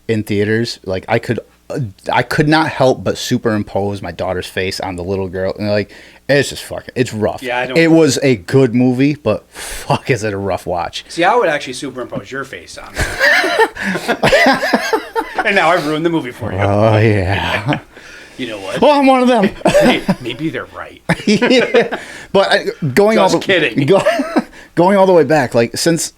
S1: in theaters, like I could not help but superimpose my daughter's face on the little girl, and like it's just fucking, it's rough. Yeah, it was a good movie, but fuck, is it a rough watch?
S2: See, I would actually superimpose your face on it, and now I've ruined the movie for you.
S1: Oh yeah.
S2: You know what?
S1: Well, I'm one of them.
S2: Hey, maybe they're right.
S1: Yeah. But going all the way back, like since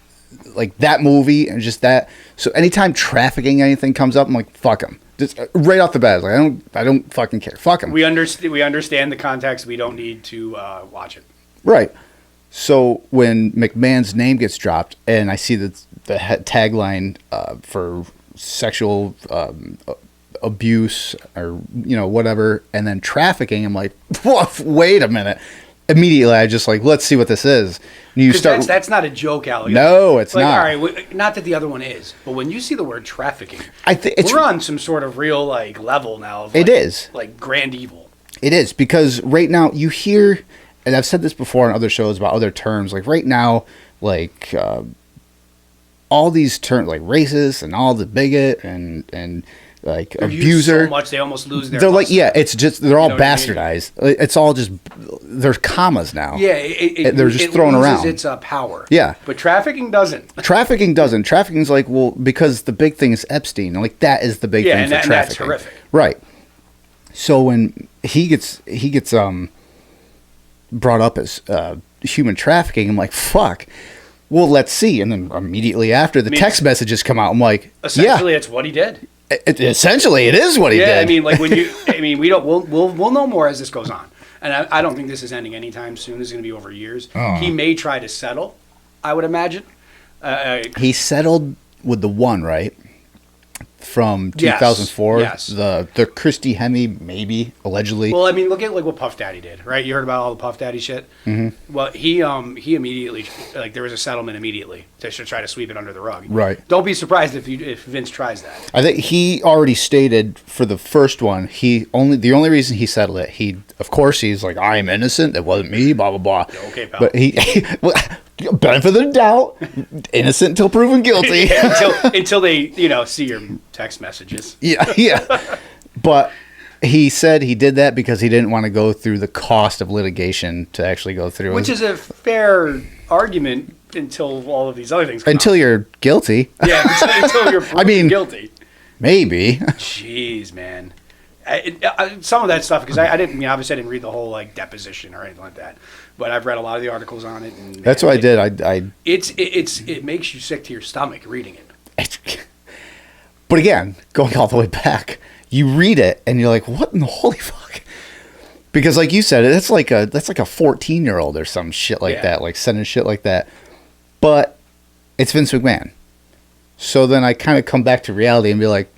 S1: like that movie and just that. So anytime trafficking anything comes up, I'm like, fuck them. Just right off the bat, like I don't fucking care. Fuck them.
S2: We understand the context. We don't need to watch it.
S1: Right. So when McMahon's name gets dropped, and I see the tagline for sexual abuse or whatever, and then trafficking, I'm like, wait a minute. Immediately, I just like, let's see what this is. You start.
S2: That's not a joke, Alex.
S1: No, it's
S2: like,
S1: not.
S2: All right, not that the other one is, but when you see the word trafficking,
S1: I think
S2: we're on some sort of real like level now. Of,
S1: it is
S2: like grand evil.
S1: It is, because right now you hear, and I've said this before on other shows about other terms. Like right now, like all these terms, like racist and all the bigot and like
S2: they're
S1: abuser,
S2: so much they almost lose their.
S1: They're like, it's just they're all bastardized. I mean? It's all just there's commas now.
S2: Yeah,
S1: they're just thrown around.
S2: It's power.
S1: Yeah,
S2: but trafficking doesn't.
S1: Trafficking's like, well, because the big thing is Epstein. Like that is the big thing for trafficking.
S2: That's horrific.
S1: Right. So when he gets brought up as human trafficking, I'm like, fuck. Well, let's see. And then immediately after, the text messages come out. I'm like,
S2: essentially, it's what he did.
S1: Essentially, it is what he did.
S2: Yeah, I mean, like we'll know more as this goes on, and I don't think this is ending anytime soon. This is going to be over years. He may try to settle, I would imagine.
S1: He settled with the one, right? From 2004,
S2: yes.
S1: The Christy Hemme, maybe allegedly.
S2: Well, I mean, look at like what Puff Daddy did, right? You heard about all the Puff Daddy shit. Mm-hmm. Well, he immediately, like, there was a settlement immediately to try to sweep it under the rug.
S1: Right.
S2: Don't be surprised if Vince tries that.
S1: I think he already stated for the first one, the only reason he settled it, he's like, I am innocent. It wasn't me. Blah blah blah.
S2: Okay, pal.
S1: But he benefit of the doubt, innocent until proven guilty.
S2: until they, see your text messages.
S1: Yeah. But he said he did that because he didn't want to go through the cost of litigation to actually go through.
S2: Which is a fair argument until all of these other things come
S1: until
S2: out.
S1: You're guilty.
S2: Yeah, until you're proven guilty.
S1: Maybe.
S2: Jeez, man. Some of that stuff, because I didn't, I mean, obviously I didn't read the whole like deposition or anything like that, but I've read a lot of the articles on it. And
S1: That's what I did.
S2: It makes you sick to your stomach reading it.
S1: But again, going all the way back, you read it and you're like, what in the holy fuck? Because like you said, that's like a 14-year-old or some shit like that, like sending shit like that. But it's Vince McMahon. So then I kind of come back to reality and be like,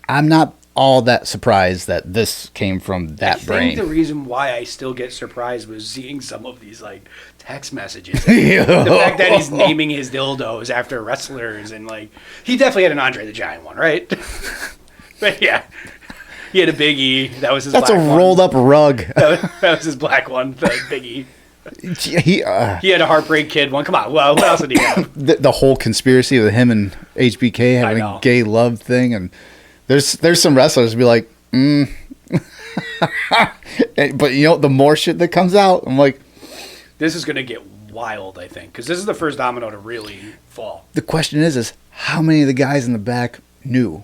S1: I'm not all that surprised that this came from that brain.
S2: I think the reason why I still get surprised was seeing some of these like text messages. The fact that he's naming his dildos after wrestlers, and like he definitely had an Andre the Giant one, right? But yeah, he had a Big E. That was his.
S1: That's
S2: black
S1: a
S2: one.
S1: rolled up rug.
S2: That was his black one, the Big E. He had a Heartbreak Kid one. Come on, well, what else did he have?
S1: The whole conspiracy with him and HBK having a gay love thing, and there's some wrestlers who be like, but you know, the more shit that comes out, I'm like,
S2: this is gonna get wild. I think because this is the first domino to really fall.
S1: The question is how many of the guys in the back knew?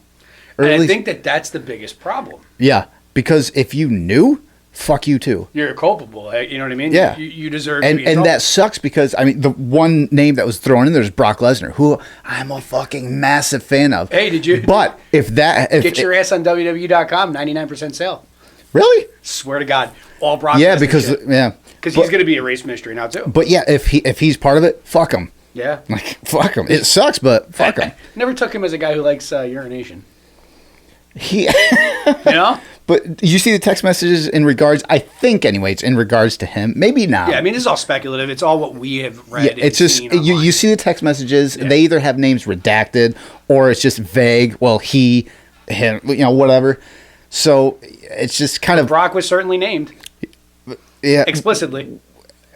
S2: Or and I think that's the biggest problem.
S1: Yeah, because if you knew, fuck you too.
S2: You're culpable. You know what I mean?
S1: Yeah.
S2: You deserve to be in
S1: and
S2: trouble.
S1: that sucks because, I mean, the one name that was thrown in there is Brock Lesnar, who I'm a fucking massive fan of.
S2: Hey, did you?
S1: But
S2: get your ass on WWE.com, 99% sale.
S1: Really?
S2: Swear to God. All Brock
S1: Yeah,
S2: Lesnar
S1: because,
S2: shit.
S1: yeah.
S2: Because he's going to be erased from history now, too.
S1: But yeah, if he's part of it, fuck him.
S2: Yeah.
S1: Like, fuck him. It sucks, but fuck him.
S2: Never took him as a guy who likes urination.
S1: You
S2: know?
S1: But you see the text messages in regards, I think anyway, it's in regards to him. Maybe not.
S2: Yeah, I mean, this is all speculative. It's all what we have read.
S1: Yeah, it's just, you see the text messages, they either have names redacted or it's just vague. Well, he, him, you know, whatever. So it's just kind of.
S2: Brock was certainly named.
S1: Yeah.
S2: Explicitly.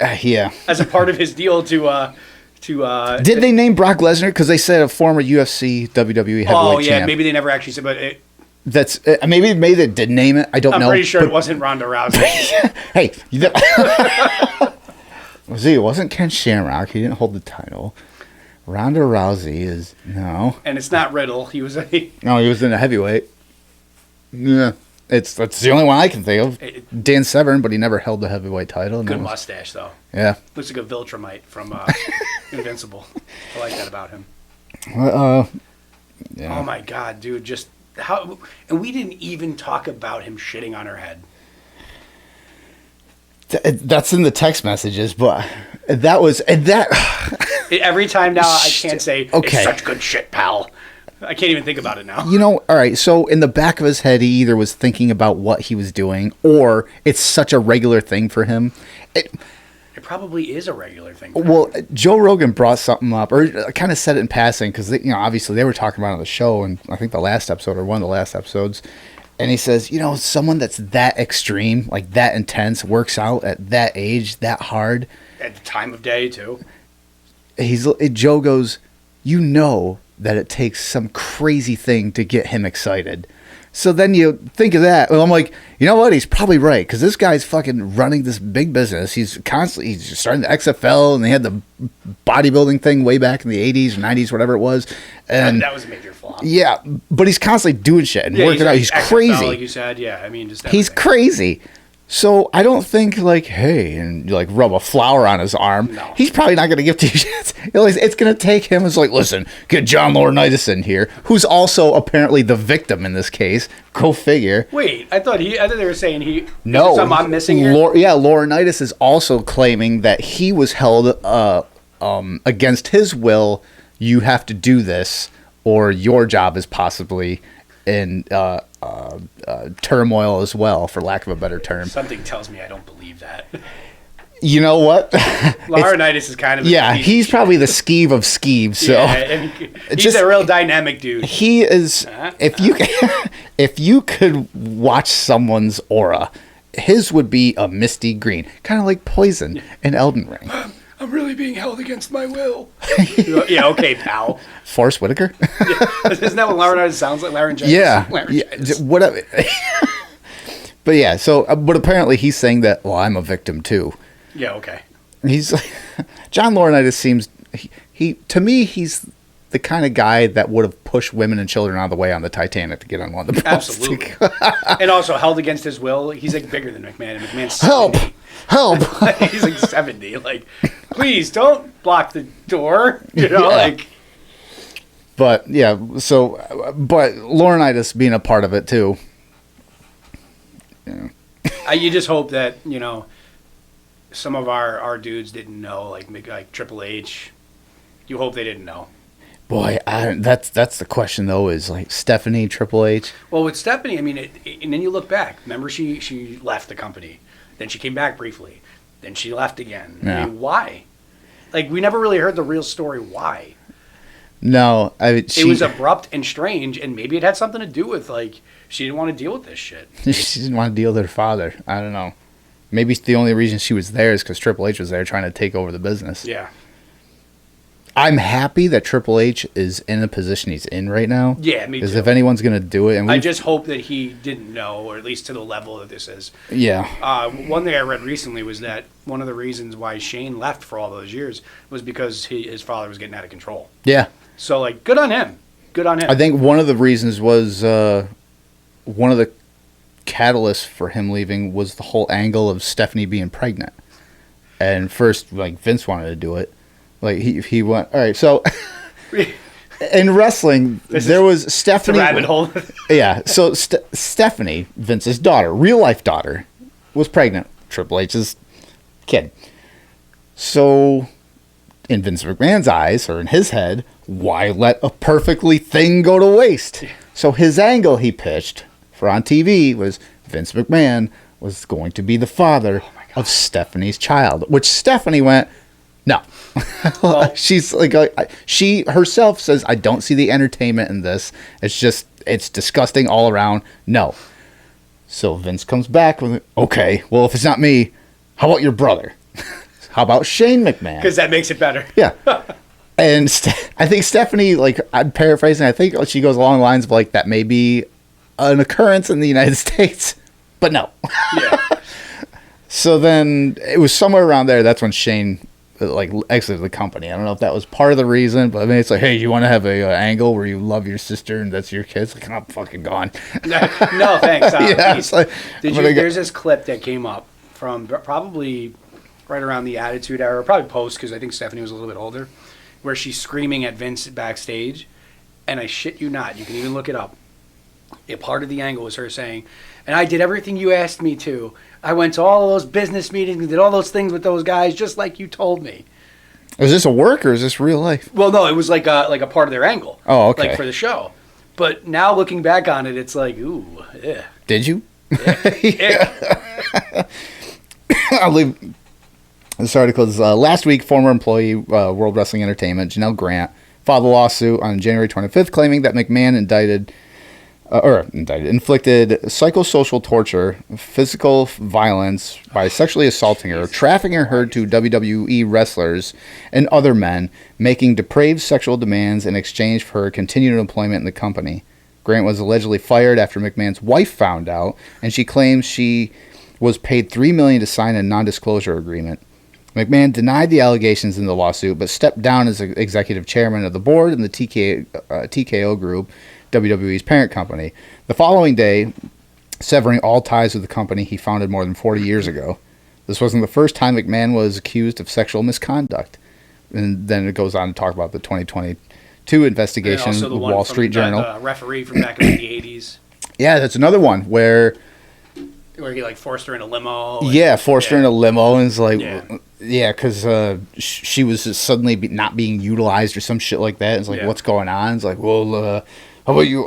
S1: Yeah.
S2: As a part of his deal to
S1: did they name Brock Lesnar? Because they said a former UFC, WWE heavyweight champ.
S2: Maybe they never actually said, but
S1: that's maybe they did name it. I don't know.
S2: I'm pretty sure it wasn't Ronda Rousey.
S1: Hey, see, it wasn't Ken Shamrock. He didn't hold the title. Ronda Rousey is no,
S2: and it's not Riddle. He was
S1: he was in a heavyweight. Yeah, that's the only one I can think of. Dan Severn, but he never held the heavyweight title.
S2: Good mustache though.
S1: Yeah,
S2: looks like a Viltrumite from Invincible. I like that about him.
S1: Yeah.
S2: Oh my God, dude! Just how, and we didn't even talk about him shitting on her head.
S1: That's in the text messages, but that was
S2: every time now I can't say it's such good shit, pal. I can't even think about it now.
S1: You know, all right, so in the back of his head, he either was thinking about what he was doing, or it's such a regular thing for him.
S2: It probably is a regular thing.
S1: Well, Joe Rogan brought something up, or kind of said it in passing, because obviously they were talking about it on the show, and I think the last episode or one of the last episodes, and he says, someone that's that extreme, like that intense, works out at that age, that hard,
S2: at the time of day too.
S1: Joe goes, that it takes some crazy thing to get him excited. So then you think of that. Well, I'm like, you know what? He's probably right, because this guy's fucking running this big business. He's starting the XFL, and they had the bodybuilding thing way back in the 80s or 90s, whatever it was. And
S2: that was a major flop.
S1: Yeah, but he's constantly doing shit and working out. He's XFL, crazy.
S2: Like you said, yeah. I mean, just
S1: he's crazy. So I don't think hey, and you rub a flower on his arm.
S2: No.
S1: He's probably not going to give two shits. It's going to take him. It's like, listen, get John Laurinaitis in here, who's also apparently the victim in this case. Go figure.
S2: Wait, I thought they were saying he.
S1: No,
S2: something I'm missing here.
S1: Laurinaitis is also claiming that he was held against his will. You have to do this, or your job is possibly in turmoil as well, for lack of a better term.
S2: Something tells me I don't believe that.
S1: You know what?
S2: Laurinaitis is kind of
S1: he's probably the skeeve of skeeves. So
S2: he's a real dynamic dude.
S1: He is. If you could watch someone's aura, his would be a misty green, kind of like Poison in Elden Ring.
S2: I'm really being held against my will. Yeah, okay, pal.
S1: Forrest Whitaker?
S2: Isn't that what Laurinaitis sounds like? Laryngitis?
S1: Yeah. Whatever. But yeah, but apparently he's saying that, well, I'm a victim too.
S2: Yeah, okay.
S1: He's John Laurinaitis seems, he to me, he's the kind of guy that would have pushed women and children out of the way on the Titanic to get on one of the boats.
S2: Absolutely. And also held against his will. He's like bigger than McMahon, and McMahon's 70.
S1: Help!
S2: He's like 70. Like, please don't block the door. You know,
S1: Yeah.
S2: like.
S1: But yeah, so but Laurinaitis being a part of it too. Yeah.
S2: You just hope that, you know, some of our dudes didn't know, like Triple H. You hope they didn't know.
S1: Boy, that's the question though. Is like Stephanie, Triple H.
S2: Well, with Stephanie, I mean, and then you look back. Remember, she left the company, then she came back briefly, then she left again.
S1: Yeah.
S2: I mean, why? Like, we never really heard the real story. Why?
S1: No,
S2: It was abrupt and strange, and maybe it had something to do with like she didn't want to deal with this shit.
S1: She didn't want to deal with her father. I don't know. Maybe the only reason she was there is because Triple H was there trying to take over the business.
S2: Yeah.
S1: I'm happy that Triple H is in the position he's in right now.
S2: Yeah, me too.
S1: Because if anyone's going to do it... and
S2: I just hope that he didn't know, or at least to the level that this is.
S1: Yeah.
S2: One thing I read recently was that one of the reasons why Shane left for all those years was because his father was getting out of control.
S1: Yeah.
S2: So, like, good on him. Good on him.
S1: I think one of the reasons was... one of the catalysts for him leaving was the whole angle of Stephanie being pregnant. And first, like, Vince wanted to do it. Like, he went... All right, so... in wrestling, there was Stephanie...
S2: the rabbit hole.
S1: Yeah, so Stephanie, Vince's daughter, real-life daughter, was pregnant. Triple H's kid. So, in Vince McMahon's eyes, or in his head, why let a perfectly thing go to waste? So his angle he pitched for on TV was Vince McMahon was going to be the father of Stephanie's child, which Stephanie went, no.
S2: Well,
S1: She's like, she herself says, I don't see the entertainment in this. It's disgusting all around. No. So Vince comes back with, okay, well, if it's not me, how about your brother? How about Shane McMahon?
S2: because that makes it better.
S1: Yeah. And I think Stephanie, like, I'm paraphrasing, I think she goes along the lines of, like, that may be an occurrence in the United States, but no.
S2: Yeah.
S1: So then it was somewhere around there. That's when Shane, like, exited the company. I don't know if that was part of the reason, but I mean, it's like, hey, you want to have a angle where you love your sister and that's your kids? Like, I'm fucking gone.
S2: No, thanks.
S1: Yeah, it's like,
S2: There's this clip that came up from probably right around the Attitude Era, probably post, because I think Stephanie was a little bit older, where she's screaming at Vince backstage, and I shit you not, you can even look it up. A part of the angle was her saying, and I did everything you asked me to. I went to all those business meetings and did all those things with those guys, just like you told me.
S1: Is this a work or is this real life?
S2: Well, no, it was like a part of their angle.
S1: Oh, okay.
S2: Like for the show. But now looking back on it, it's like, ooh, yeah.
S1: Did you?
S2: Yeah.
S1: I'll leave. This article is last week, former employee, World Wrestling Entertainment, Janelle Grant, filed a lawsuit on January 25th claiming that McMahon inflicted psychosocial torture, physical violence by sexually assaulting her, trafficking her to WWE wrestlers and other men, making depraved sexual demands in exchange for her continued employment in the company. Grant was allegedly fired after McMahon's wife found out, and she claims she was paid $3 million to sign a non-disclosure agreement. McMahon denied the allegations in the lawsuit, but stepped down as executive chairman of the board in the TKO Group, WWE's parent company. The following day, severing all ties with the company he founded more than 40 years ago. This wasn't the first time McMahon was accused of sexual misconduct. And then it goes on to talk about the 2022 investigation with
S2: the
S1: Wall Street Journal.
S2: The referee from back in the 80s.
S1: Yeah, that's another one where
S2: he like forced her in a limo.
S1: Forced her in a limo, and it's like,
S2: Yeah.
S1: because she was just suddenly not being utilized or some shit like that. It's like, what's going on? It's like, well, how about you?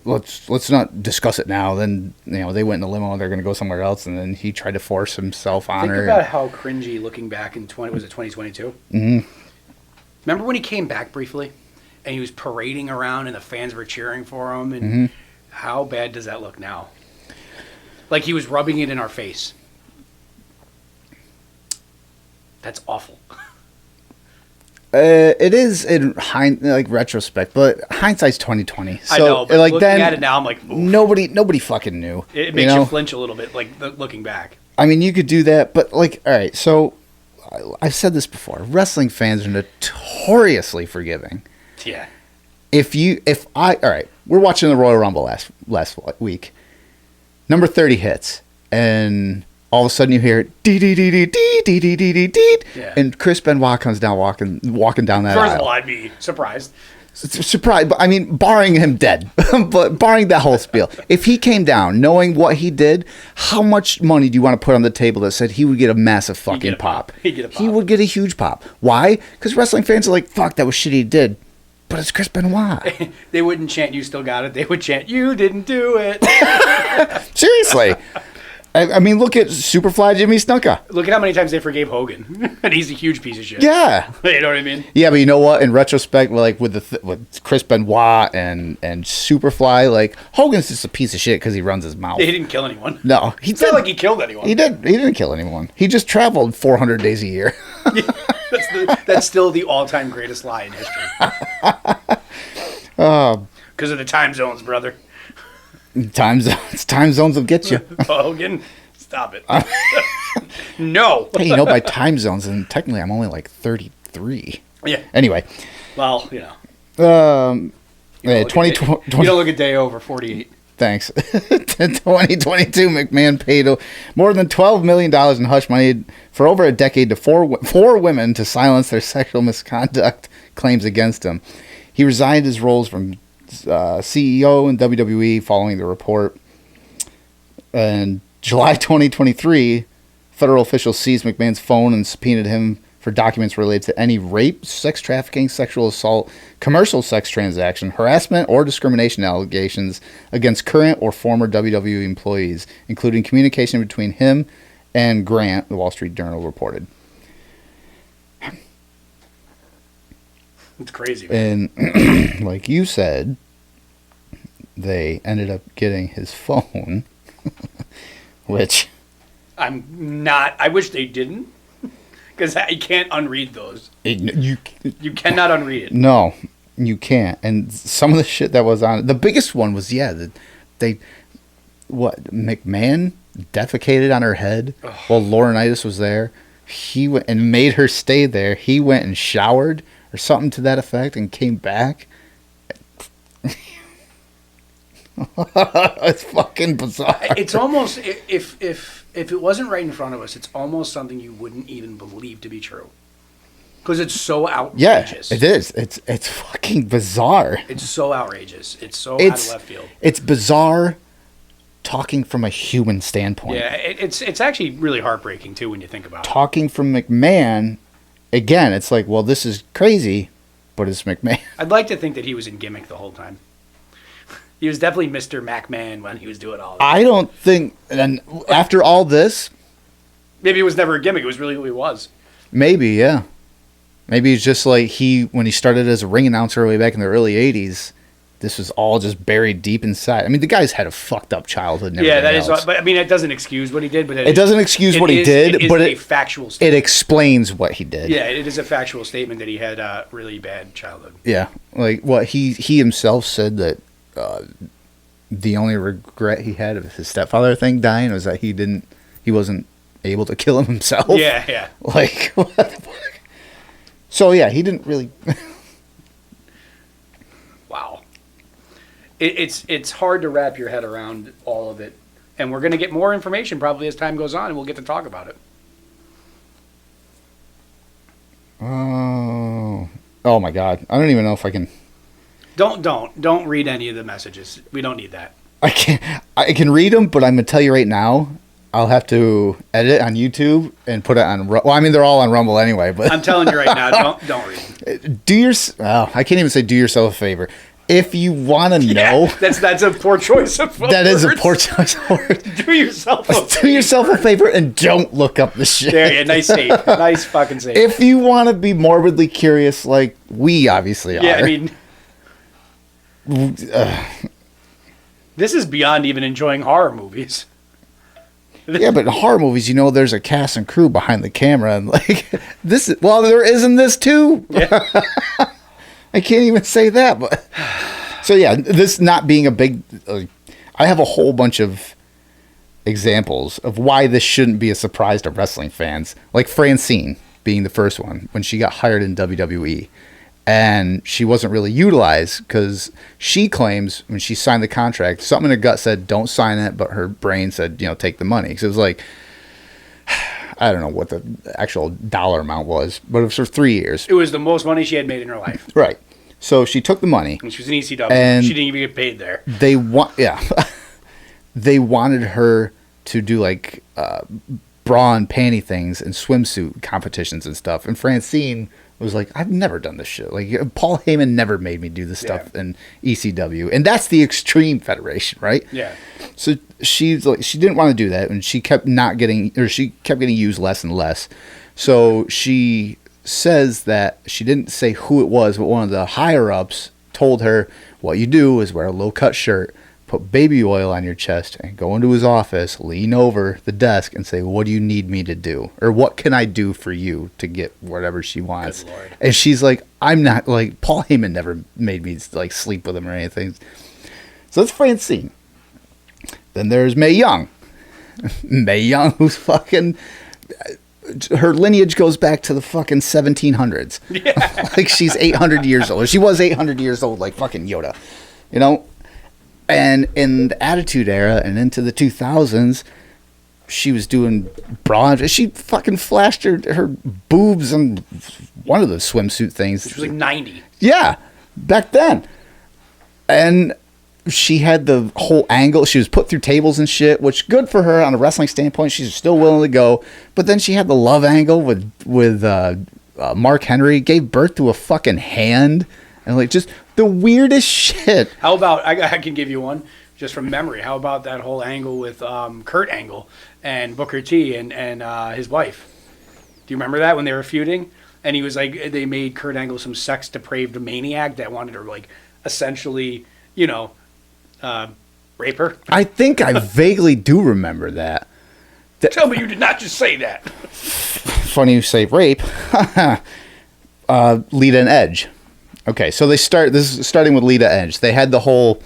S1: Let's not discuss it now. Then they went in the limo and they're gonna go somewhere else, and then he tried to force himself on her.
S2: Think about how cringy looking back in 2022.
S1: Mm-hmm.
S2: Remember when he came back briefly, and he was parading around, and the fans were cheering for him, and how bad does that look now? Like he was rubbing it in our face. That's awful.
S1: It is in retrospect, but hindsight's 2020. So,
S2: I know, but
S1: like,
S2: looking
S1: then,
S2: at it now, I'm like, oof.
S1: nobody fucking knew.
S2: It makes you flinch a little bit, like looking back.
S1: I mean, you could do that, but like, all right. So, I've said this before. Wrestling fans are notoriously forgiving.
S2: Yeah.
S1: All right, we're watching the Royal Rumble last week. Number 30 hits, and all of a sudden you hear dee dee dee dee dee dee dee dee dee dee, and Chris Benoit comes down walking down that aisle.
S2: First of all, I'd be surprised.
S1: Surprised, but I mean, barring him dead, but barring that whole spiel, if he came down knowing what he did, how much money do you want to put on the table that said he would get a massive fucking pop?
S2: He'd get a pop.
S1: He would get a huge pop. Why? Because wrestling fans are like, fuck, that was shit he did. But it's Chris Benoit.
S2: They wouldn't chant, "You still got it." They would chant, "You didn't do it."
S1: Seriously. I mean, look at Superfly Jimmy Snuka.
S2: Look at how many times they forgave Hogan, and he's a huge piece of shit.
S1: Yeah,
S2: You know what I mean?
S1: yeah, but you know what? In retrospect, like with Chris Benoit and Superfly, like Hogan's just a piece of shit because he runs his mouth.
S2: He didn't kill anyone.
S1: No,
S2: It's not like he killed anyone.
S1: He didn't kill anyone. He just traveled 400 days a year.
S2: That's still the all-time greatest lie in history. Because of the time zones, brother.
S1: Time zones will get you.
S2: Hogan, stop it. No.
S1: Hey, you know, by time zones, and technically I'm only like 33.
S2: Yeah.
S1: Anyway.
S2: Well,
S1: You
S2: 2020. You don't look a day over 48.
S1: Thanks. 2022, McMahon paid more than $12 million in hush money for over a decade to four women to silence their sexual misconduct claims against him. He resigned his roles from CEO in WWE following the report. In July 2023, federal officials seized McMahon's phone and subpoenaed him for documents related to any rape, sex trafficking, sexual assault, commercial sex transaction, harassment, or discrimination allegations against current or former WWE employees, including communication between him and Grant, the Wall Street Journal reported.
S2: It's crazy, man.
S1: And like you said, they ended up getting his phone, which...
S2: I wish they didn't, because you can't unread those. You cannot unread it.
S1: No, you can't. And some of the shit that was on it, the biggest one was, McMahon defecated on her head while Laurinaitis was there. He went and made her stay there. He went and showered or something to that effect and came back. It's fucking bizarre.
S2: It's almost, if it wasn't right in front of us, it's almost something you wouldn't even believe to be true. Because it's so outrageous.
S1: Yeah, it is. It's fucking bizarre.
S2: It's so outrageous. It's so out of left field.
S1: It's bizarre talking from a human standpoint.
S2: Yeah, it's actually really heartbreaking, too, when you think about it.
S1: Talking from McMahon, again, it's like, well, this is crazy, but it's McMahon.
S2: I'd like to think that he was in gimmick the whole time. He was definitely Mr. McMahon when he was doing all that.
S1: I don't think, and after all this...
S2: Maybe it was never a gimmick. It was really who he was.
S1: Maybe, yeah. Maybe it's just like when he started as a ring announcer way back in the early 80s, this was all just buried deep inside. I mean, the guy's had a fucked up childhood and everything else.
S2: But I mean, it doesn't excuse what he did. But
S1: it doesn't excuse what he did, but
S2: it is a factual statement.
S1: It explains what he did.
S2: Yeah, it is a factual statement that he had a really bad childhood.
S1: Yeah, like what he himself said that the only regret he had of his stepfather thing dying was that he wasn't able to kill him himself.
S2: Yeah.
S1: Like, what the fuck? So yeah, he didn't really.
S2: Wow. It's hard to wrap your head around all of it, and we're going to get more information probably as time goes on, and we'll get to talk about it.
S1: Oh my God! I don't even know if I can.
S2: Don't read any of the messages. We don't need that.
S1: I can read them, but I'm gonna tell you right now, I'll have to edit it on YouTube and put it on. Well, I mean, they're all on Rumble anyway. But
S2: I'm telling you right now, don't read them.
S1: I can't even say do yourself a favor. If you want to know,
S2: that's a poor choice of words.
S1: That is a poor choice of words.
S2: Do yourself a favor.
S1: Do yourself a favor and don't look up the shit.
S2: There, yeah, nice save. Nice fucking save.
S1: If you want to be morbidly curious, like we obviously are.
S2: Yeah, I mean. This is beyond even enjoying horror movies.
S1: Yeah, but in horror movies, there's a cast and crew behind the camera, and like this. There is in this too.
S2: Yeah.
S1: I can't even say that, but so yeah, this not being a big. I have a whole bunch of examples of why this shouldn't be a surprise to wrestling fans, like Francine being the first one when she got hired in WWE. and she wasn't really utilized because she claims when she signed the contract, something in her gut said, don't sign it, but her brain said, take the money. So it was like, I don't know what the actual dollar amount was, but it was for 3 years.
S2: It was the most money she had made in her life.
S1: Right. So she took the money.
S2: And she was an ECW.
S1: And
S2: she didn't even get paid there.
S1: They they wanted her to do like bra and panty things and swimsuit competitions and stuff. And Francine was like, I've never done this shit. Like, Paul Heyman never made me do this stuff in ECW. And that's the Extreme Federation, right?
S2: Yeah.
S1: So she's like, she didn't want to do that, and she kept getting used less and less. So she says that she didn't say who it was, but one of the higher ups told her, what you do is wear a low cut shirt, put baby oil on your chest, and go into his office, lean over the desk, and say, what do you need me to do? Or what can I do for you to get whatever she wants?
S2: Good Lord.
S1: And she's like, I'm not, like, Paul Heyman never made me, like, sleep with him or anything. So that's Francine. Then there's Mae Young. Mae Young, who's fucking, her lineage goes back to the fucking 1700s. Yeah. Like, she's 800 years old. She was 800 years old, like fucking Yoda. And in the Attitude Era and into the 2000s, she was doing bra. She fucking flashed her boobs on one of the swimsuit things.
S2: She was like 90.
S1: Yeah, back then. And she had the whole angle. She was put through tables and shit, which good for her on a wrestling standpoint. She's still willing to go. But then she had the love angle with Mark Henry. Gave birth to a fucking hand. And like just the weirdest shit.
S2: How about, I can give you one just from memory. How about that whole angle with Kurt Angle and Booker T and his wife? Do you remember that when they were feuding? And he was like, they made Kurt Angle some sex depraved maniac that wanted to like essentially, rape her.
S1: I think I vaguely do remember that.
S2: Tell me you did not just say that.
S1: Funny you say rape. Lita and Edge. Okay, so this is starting with Lita Edge. They had the whole,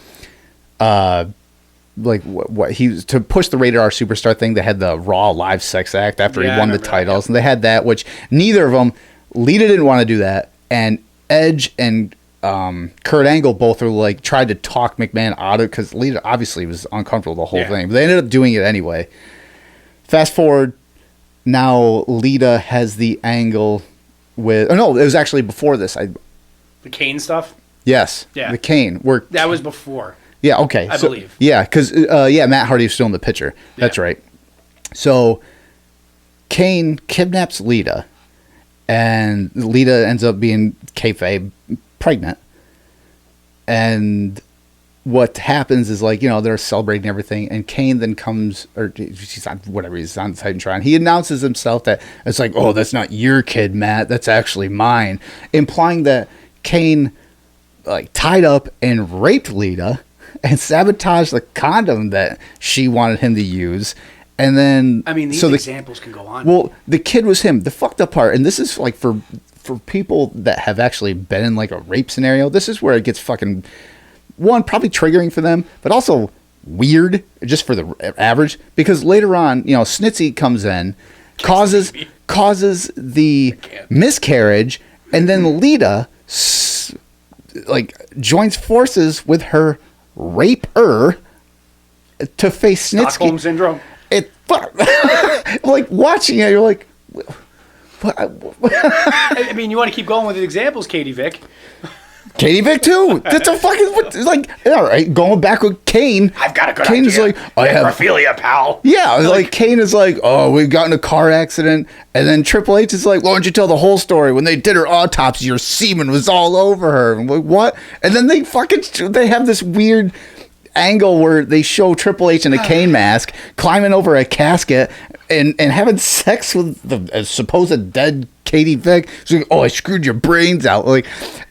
S1: what he was to push the Rated R Superstar thing. They had the Raw Live Sex Act after he won the titles, and they had that, which neither of them, Lita didn't want to do that, and Edge and Kurt Angle both were like tried to talk McMahon out of it because Lita obviously was uncomfortable with the whole thing, but they ended up doing it anyway. Fast forward, now Lita has the angle with. Oh no, it was actually before this.
S2: The Kane stuff?
S1: Yes. Yeah. The Kane.
S2: That was before.
S1: Yeah, okay.
S2: I believe.
S1: Yeah, because, Matt Hardy was still in the picture. That's right. So, Kane kidnaps Lita, and Lita ends up being kayfabe pregnant. And what happens is, like, they're celebrating everything, and Kane then comes, or he's on Titantron. He announces himself that it's like, oh, that's not your kid, Matt. That's actually mine. Implying that Kane like tied up and raped Lita and sabotaged the condom that she wanted him to use. And then
S2: these examples can go on.
S1: Well, the kid was him. The fucked up part, and this is like for people that have actually been in like a rape scenario, this is where it gets fucking probably triggering for them, but also weird just for the average, because later on, Snitsy comes in, causes the miscarriage, and then Lita joins forces with her raper to face Snitsky.
S2: Stockholm syndrome.
S1: Like watching it, you're like, what?
S2: You want to keep going with the examples, Katie Vick.
S1: Katie Vick too. That's a fucking all right. Going back with Kane.
S2: I've got a good
S1: Kane's
S2: idea.
S1: I have
S2: Raphaelia, pal.
S1: Yeah, like Kane is like, oh, we got in a car accident, and then Triple H is like, why don't you tell the whole story? When they did her autopsy, your semen was all over her. I'm like, what? And then they have this weird angle where they show Triple H in a Kane mask climbing over a casket and having sex with the supposed dead Katie Vick. She's like, oh, I screwed your brains out. Like,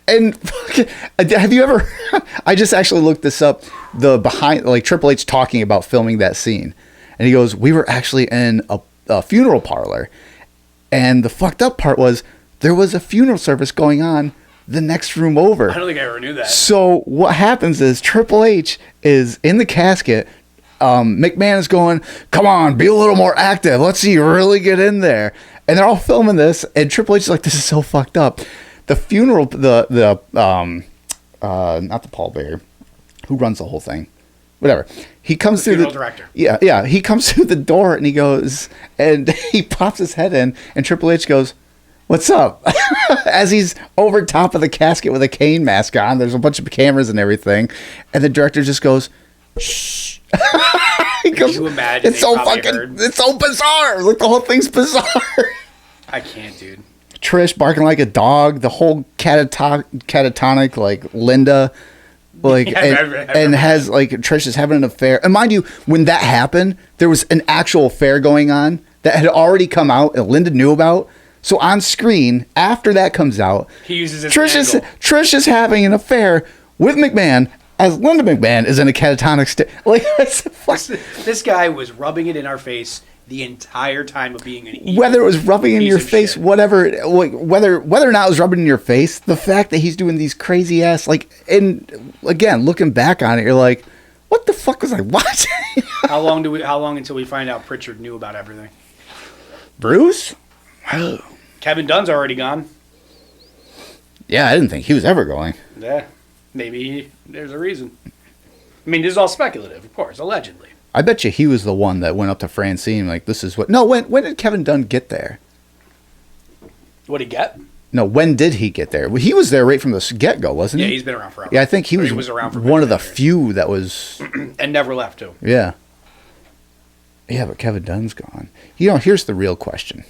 S1: and have you ever? I just actually looked this up. The behind, like Triple H talking about filming that scene, and he goes, "We were actually in a funeral parlor, and the fucked up part was there was a funeral service going on the next room over."
S2: I don't think I ever knew that.
S1: So what happens is Triple H is in the casket. McMahon is going, come on, be a little more active. Let's see you really get in there. And they're all filming this, and Triple H is like, this is so fucked up. the funeral, not the pallbearer, who runs the whole thing, whatever. He comes through
S2: funeral director.
S1: Yeah. He comes through the door and he goes, and he pops his head in, and Triple H goes, "What's up?" As he's over top of the casket with a Kane mask on. There's a bunch of cameras and everything, and the director just goes, "Shh." He goes,
S2: Could you imagine?
S1: It's so bizarre. Like, the whole thing's bizarre.
S2: I can't, dude.
S1: Trish barking like a dog. The whole catatonic, like Linda, like, and has like Trish is having an affair. And mind you, when that happened, there was an actual affair going on that had already come out and Linda knew about. So on screen, after that comes out,
S2: he uses his
S1: Trish is having an affair with McMahon as Linda McMahon is in a catatonic state. Like,
S2: this guy was rubbing it in our face the entire time of being an evil,
S1: whether it was rubbing in your face,
S2: shit.
S1: whatever, like, whether or not it was rubbing in your face, the fact that he's doing these crazy ass, like, and again, looking back on it, you're like, what the fuck was I watching?
S2: How long until we find out Pritchard knew about everything?
S1: Bruce?
S2: Kevin Dunn's already gone.
S1: Yeah, I didn't think he was ever going.
S2: Yeah, maybe there's a reason. I mean, this is all speculative, of course, allegedly.
S1: I bet you he was the one that went up to Francine like, this is what... No, when did Kevin Dunn get there?
S2: What'd he get?
S1: No, when did he get there? Well, he was there right from the get-go, wasn't he?
S2: Yeah, he's been around forever.
S1: Yeah, I think he was
S2: around for
S1: one of the
S2: years.
S1: few that was...
S2: And never left, too.
S1: Yeah. Yeah, but Kevin Dunn's gone. You know, here's the real question.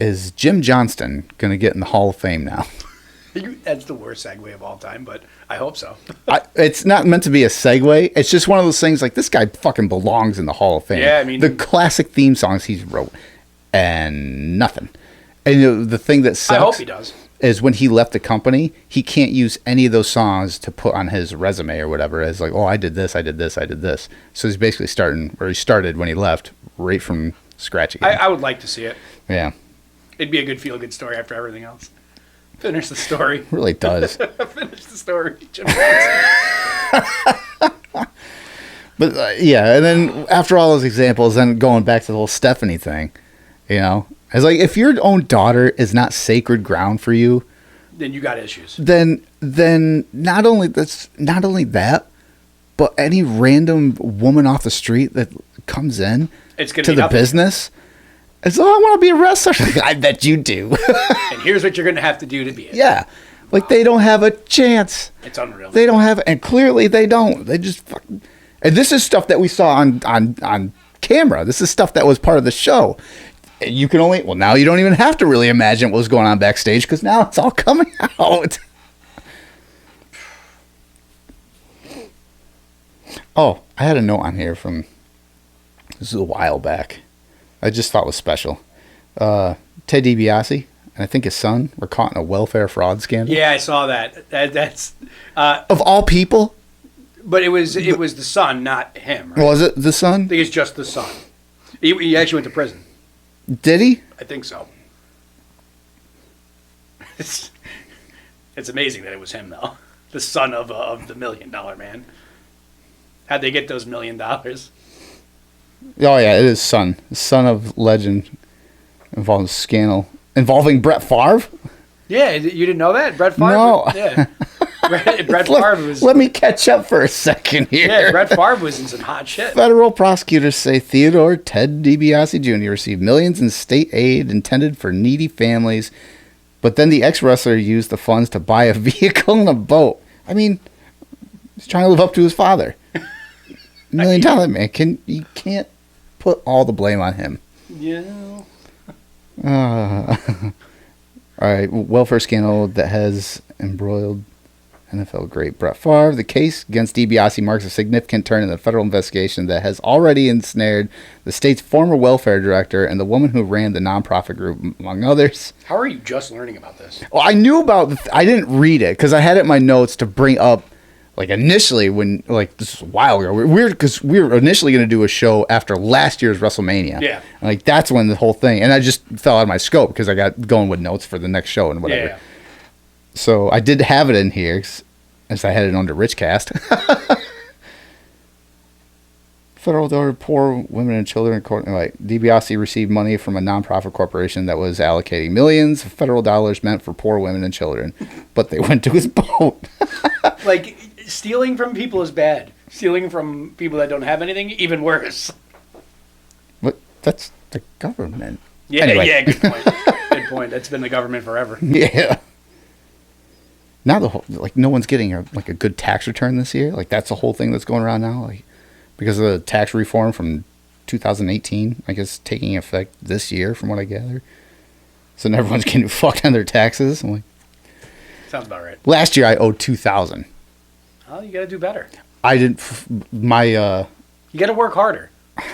S1: Is Jim Johnston going to get in the Hall of Fame now?
S2: That's the worst segue of all time, but I hope so.
S1: It's not meant to be a segue. It's just one of those things like, this guy fucking belongs in the Hall of Fame.
S2: Yeah, I mean...
S1: The classic theme songs he's wrote. And nothing. And you know, the thing that sucks...
S2: I hope he does.
S1: Is when he left the company, he can't use any of those songs to put on his resume or whatever as like, oh, I did this, I did this, I did this. So he's basically he started when he left, right from scratch again.
S2: I would like to see it.
S1: Yeah.
S2: It'd be a good feel-good story after everything else. Finish the story.
S1: It really does.
S2: Finish the story.
S1: But yeah, and then after all those examples, then going back to the whole Stephanie thing, you know, it's like, if your own daughter is not sacred ground for you,
S2: then you got issues.
S1: Then not only that, but any random woman off the street that comes in to the business, it's, oh, I want to be a wrestler. I bet you do.
S2: And here's what you're going to have to do to be it.
S1: Yeah. Like, they don't have a chance.
S2: It's unreal.
S1: They don't have, and clearly they don't. They just fucking, and this is stuff that we saw on camera. This is stuff that was part of the show. You can only, well, now you don't even have to really imagine what was going on backstage because now it's all coming out. Oh, I had a note on here from, this is a while back. I just thought was special. Ted DiBiase and I think his son were caught in a welfare fraud scandal.
S2: Yeah, I saw that. That's
S1: of all people.
S2: But it was the son, not him. Right?
S1: Was it the son?
S2: I think it's just the son. He actually went to prison.
S1: Did he?
S2: I think so. It's amazing that it was him, though. The son of the $1 million man. How'd they get those $1 million?
S1: Oh, yeah, it is son. Son of legend involving scandal. Involving Brett Favre?
S2: Yeah, you didn't know that? Brett Favre?
S1: No.
S2: Yeah. Brett Favre was...
S1: Let me catch up for a second here.
S2: Yeah, Brett Favre was in some hot shit.
S1: Federal prosecutors say Theodore Ted DiBiase Jr. received millions in state aid intended for needy families, but then the ex-wrestler used the funds to buy a vehicle and a boat. I mean, he's trying to live up to his father. $1 million, man. You can't put all the blame on him.
S2: Yeah.
S1: All right, welfare scandal that has embroiled NFL great Brett Favre. The case against DiBiase marks a significant turn in the federal investigation that has already ensnared the state's former welfare director and the woman who ran the nonprofit group, among others.
S2: How are you just learning about this?
S1: Well, I knew about I didn't read it because I had it in my notes to bring up, like, initially when, like, this is a while ago. Because we were initially going to do a show after last year's WrestleMania.
S2: Yeah.
S1: And, like, that's when the whole thing, and I just fell out of my scope because I got going with notes for the next show and whatever.
S2: Yeah.
S1: So I did have it in here, as I had it under Richcast. Federal door poor women and children. Like DiBiase received money from a nonprofit corporation that was allocating millions of federal dollars meant for poor women and children, but they went to his boat.
S2: Like, stealing from people is bad. Stealing from people that don't have anything, even worse.
S1: But that's the government.
S2: Yeah,
S1: anyway.
S2: Yeah, good point. Good point. That's been the government forever.
S1: Yeah. Now no one's getting a good tax return this year. Like that's the whole thing that's going around now. Like because of the tax reform from 2018, I guess taking effect this year, from what I gather. So now everyone's getting fucked on their taxes. I'm like,
S2: sounds about right.
S1: Last year I owed $2,000.
S2: Oh, you got to do better.
S1: I didn't. You
S2: got to work harder.
S1: I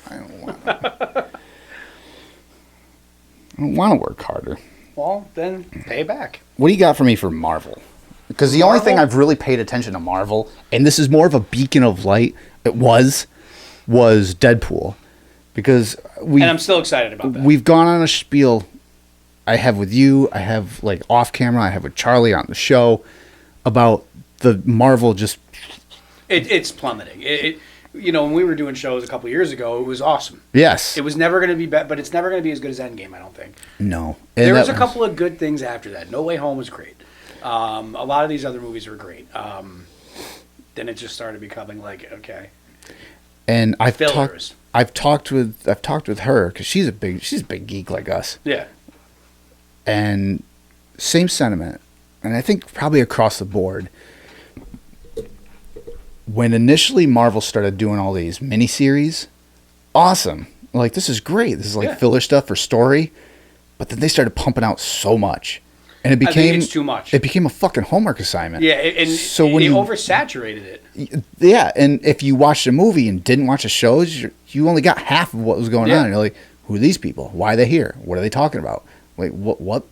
S1: don't want to work harder.
S2: Well, then pay back.
S1: What do you got for me for Marvel? Because the only thing I've really paid attention to Marvel, and this is more of a beacon of light, was Deadpool. Because
S2: and I'm still excited about that.
S1: We've gone on a spiel. I have with you. I have like off camera. I have with Charlie on the show about the Marvel just.
S2: It's plummeting. When we were doing shows a couple years ago, it was awesome.
S1: Yes.
S2: It was never going to be but it's never going to be as good as Endgame, I don't think.
S1: No.
S2: And there was a couple of good things after that. No Way Home was great. A lot of these other movies were great. Then it just started becoming like, okay.
S1: And I've
S2: fillers.
S1: talked with her because she's a big geek like us.
S2: Yeah.
S1: And same sentiment, and I think probably across the board. When initially Marvel started doing all these miniseries, awesome. Like, this is great. This is like filler stuff for story. But then they started pumping out so much. And it became...
S2: I think it's too much.
S1: It became a fucking homework assignment.
S2: Yeah, and
S1: so
S2: they oversaturated it.
S1: Yeah, and if you watched a movie and didn't watch the shows, you only got half of what was going on. And you're like, who are these people? Why are they here? What are they talking about? Like, what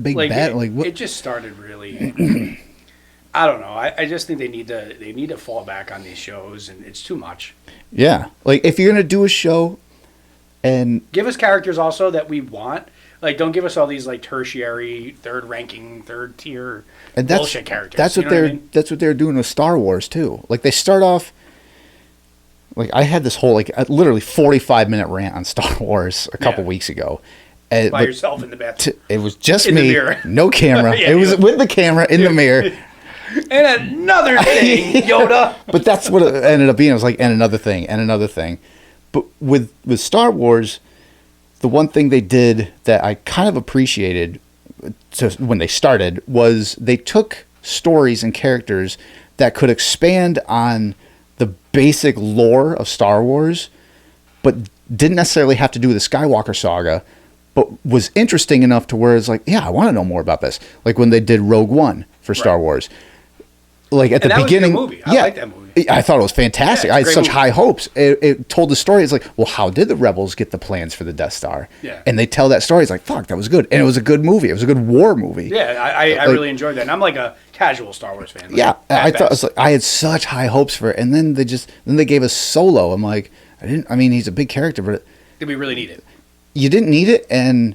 S1: big bad...
S2: It just started really... I don't know. I just think they need to fall back on these shows, and it's too much.
S1: Yeah, like if you're gonna do a show, and
S2: give us characters also that we want. Like, don't give us all these like tertiary, third tier bullshit characters.
S1: That's what they're doing with Star Wars too. Like they start off. Like I had this whole literally 45-minute rant on Star Wars a couple weeks ago.
S2: By yourself in the bathroom.
S1: It was just me, no camera. It was with the camera in the mirror.
S2: And another thing, Yoda.
S1: But that's what it ended up being. It was like, and another thing, and another thing. But with Star Wars, the one thing they did that I kind of appreciated when they started was they took stories and characters that could expand on the basic lore of Star Wars, but didn't necessarily have to do with the Skywalker saga, but was interesting enough to where it's like, yeah, I want to know more about this. Like when they did Rogue One for Star Wars. Like at the beginning,
S2: was a good movie. I like that movie.
S1: I thought it was fantastic.
S2: Yeah,
S1: I had such high hopes. It told the story. It's like, well, how did the rebels get the plans for the Death Star?
S2: Yeah.
S1: And they tell that story. It's like, fuck, that was good. And it was a good movie. It was a good war movie.
S2: Yeah, I really enjoyed that. And I'm like a casual Star Wars fan.
S1: I thought it was like, I had such high hopes for it. And then they gave us Solo. I'm like, he's a big character, but
S2: did we really need it?
S1: You didn't need it, and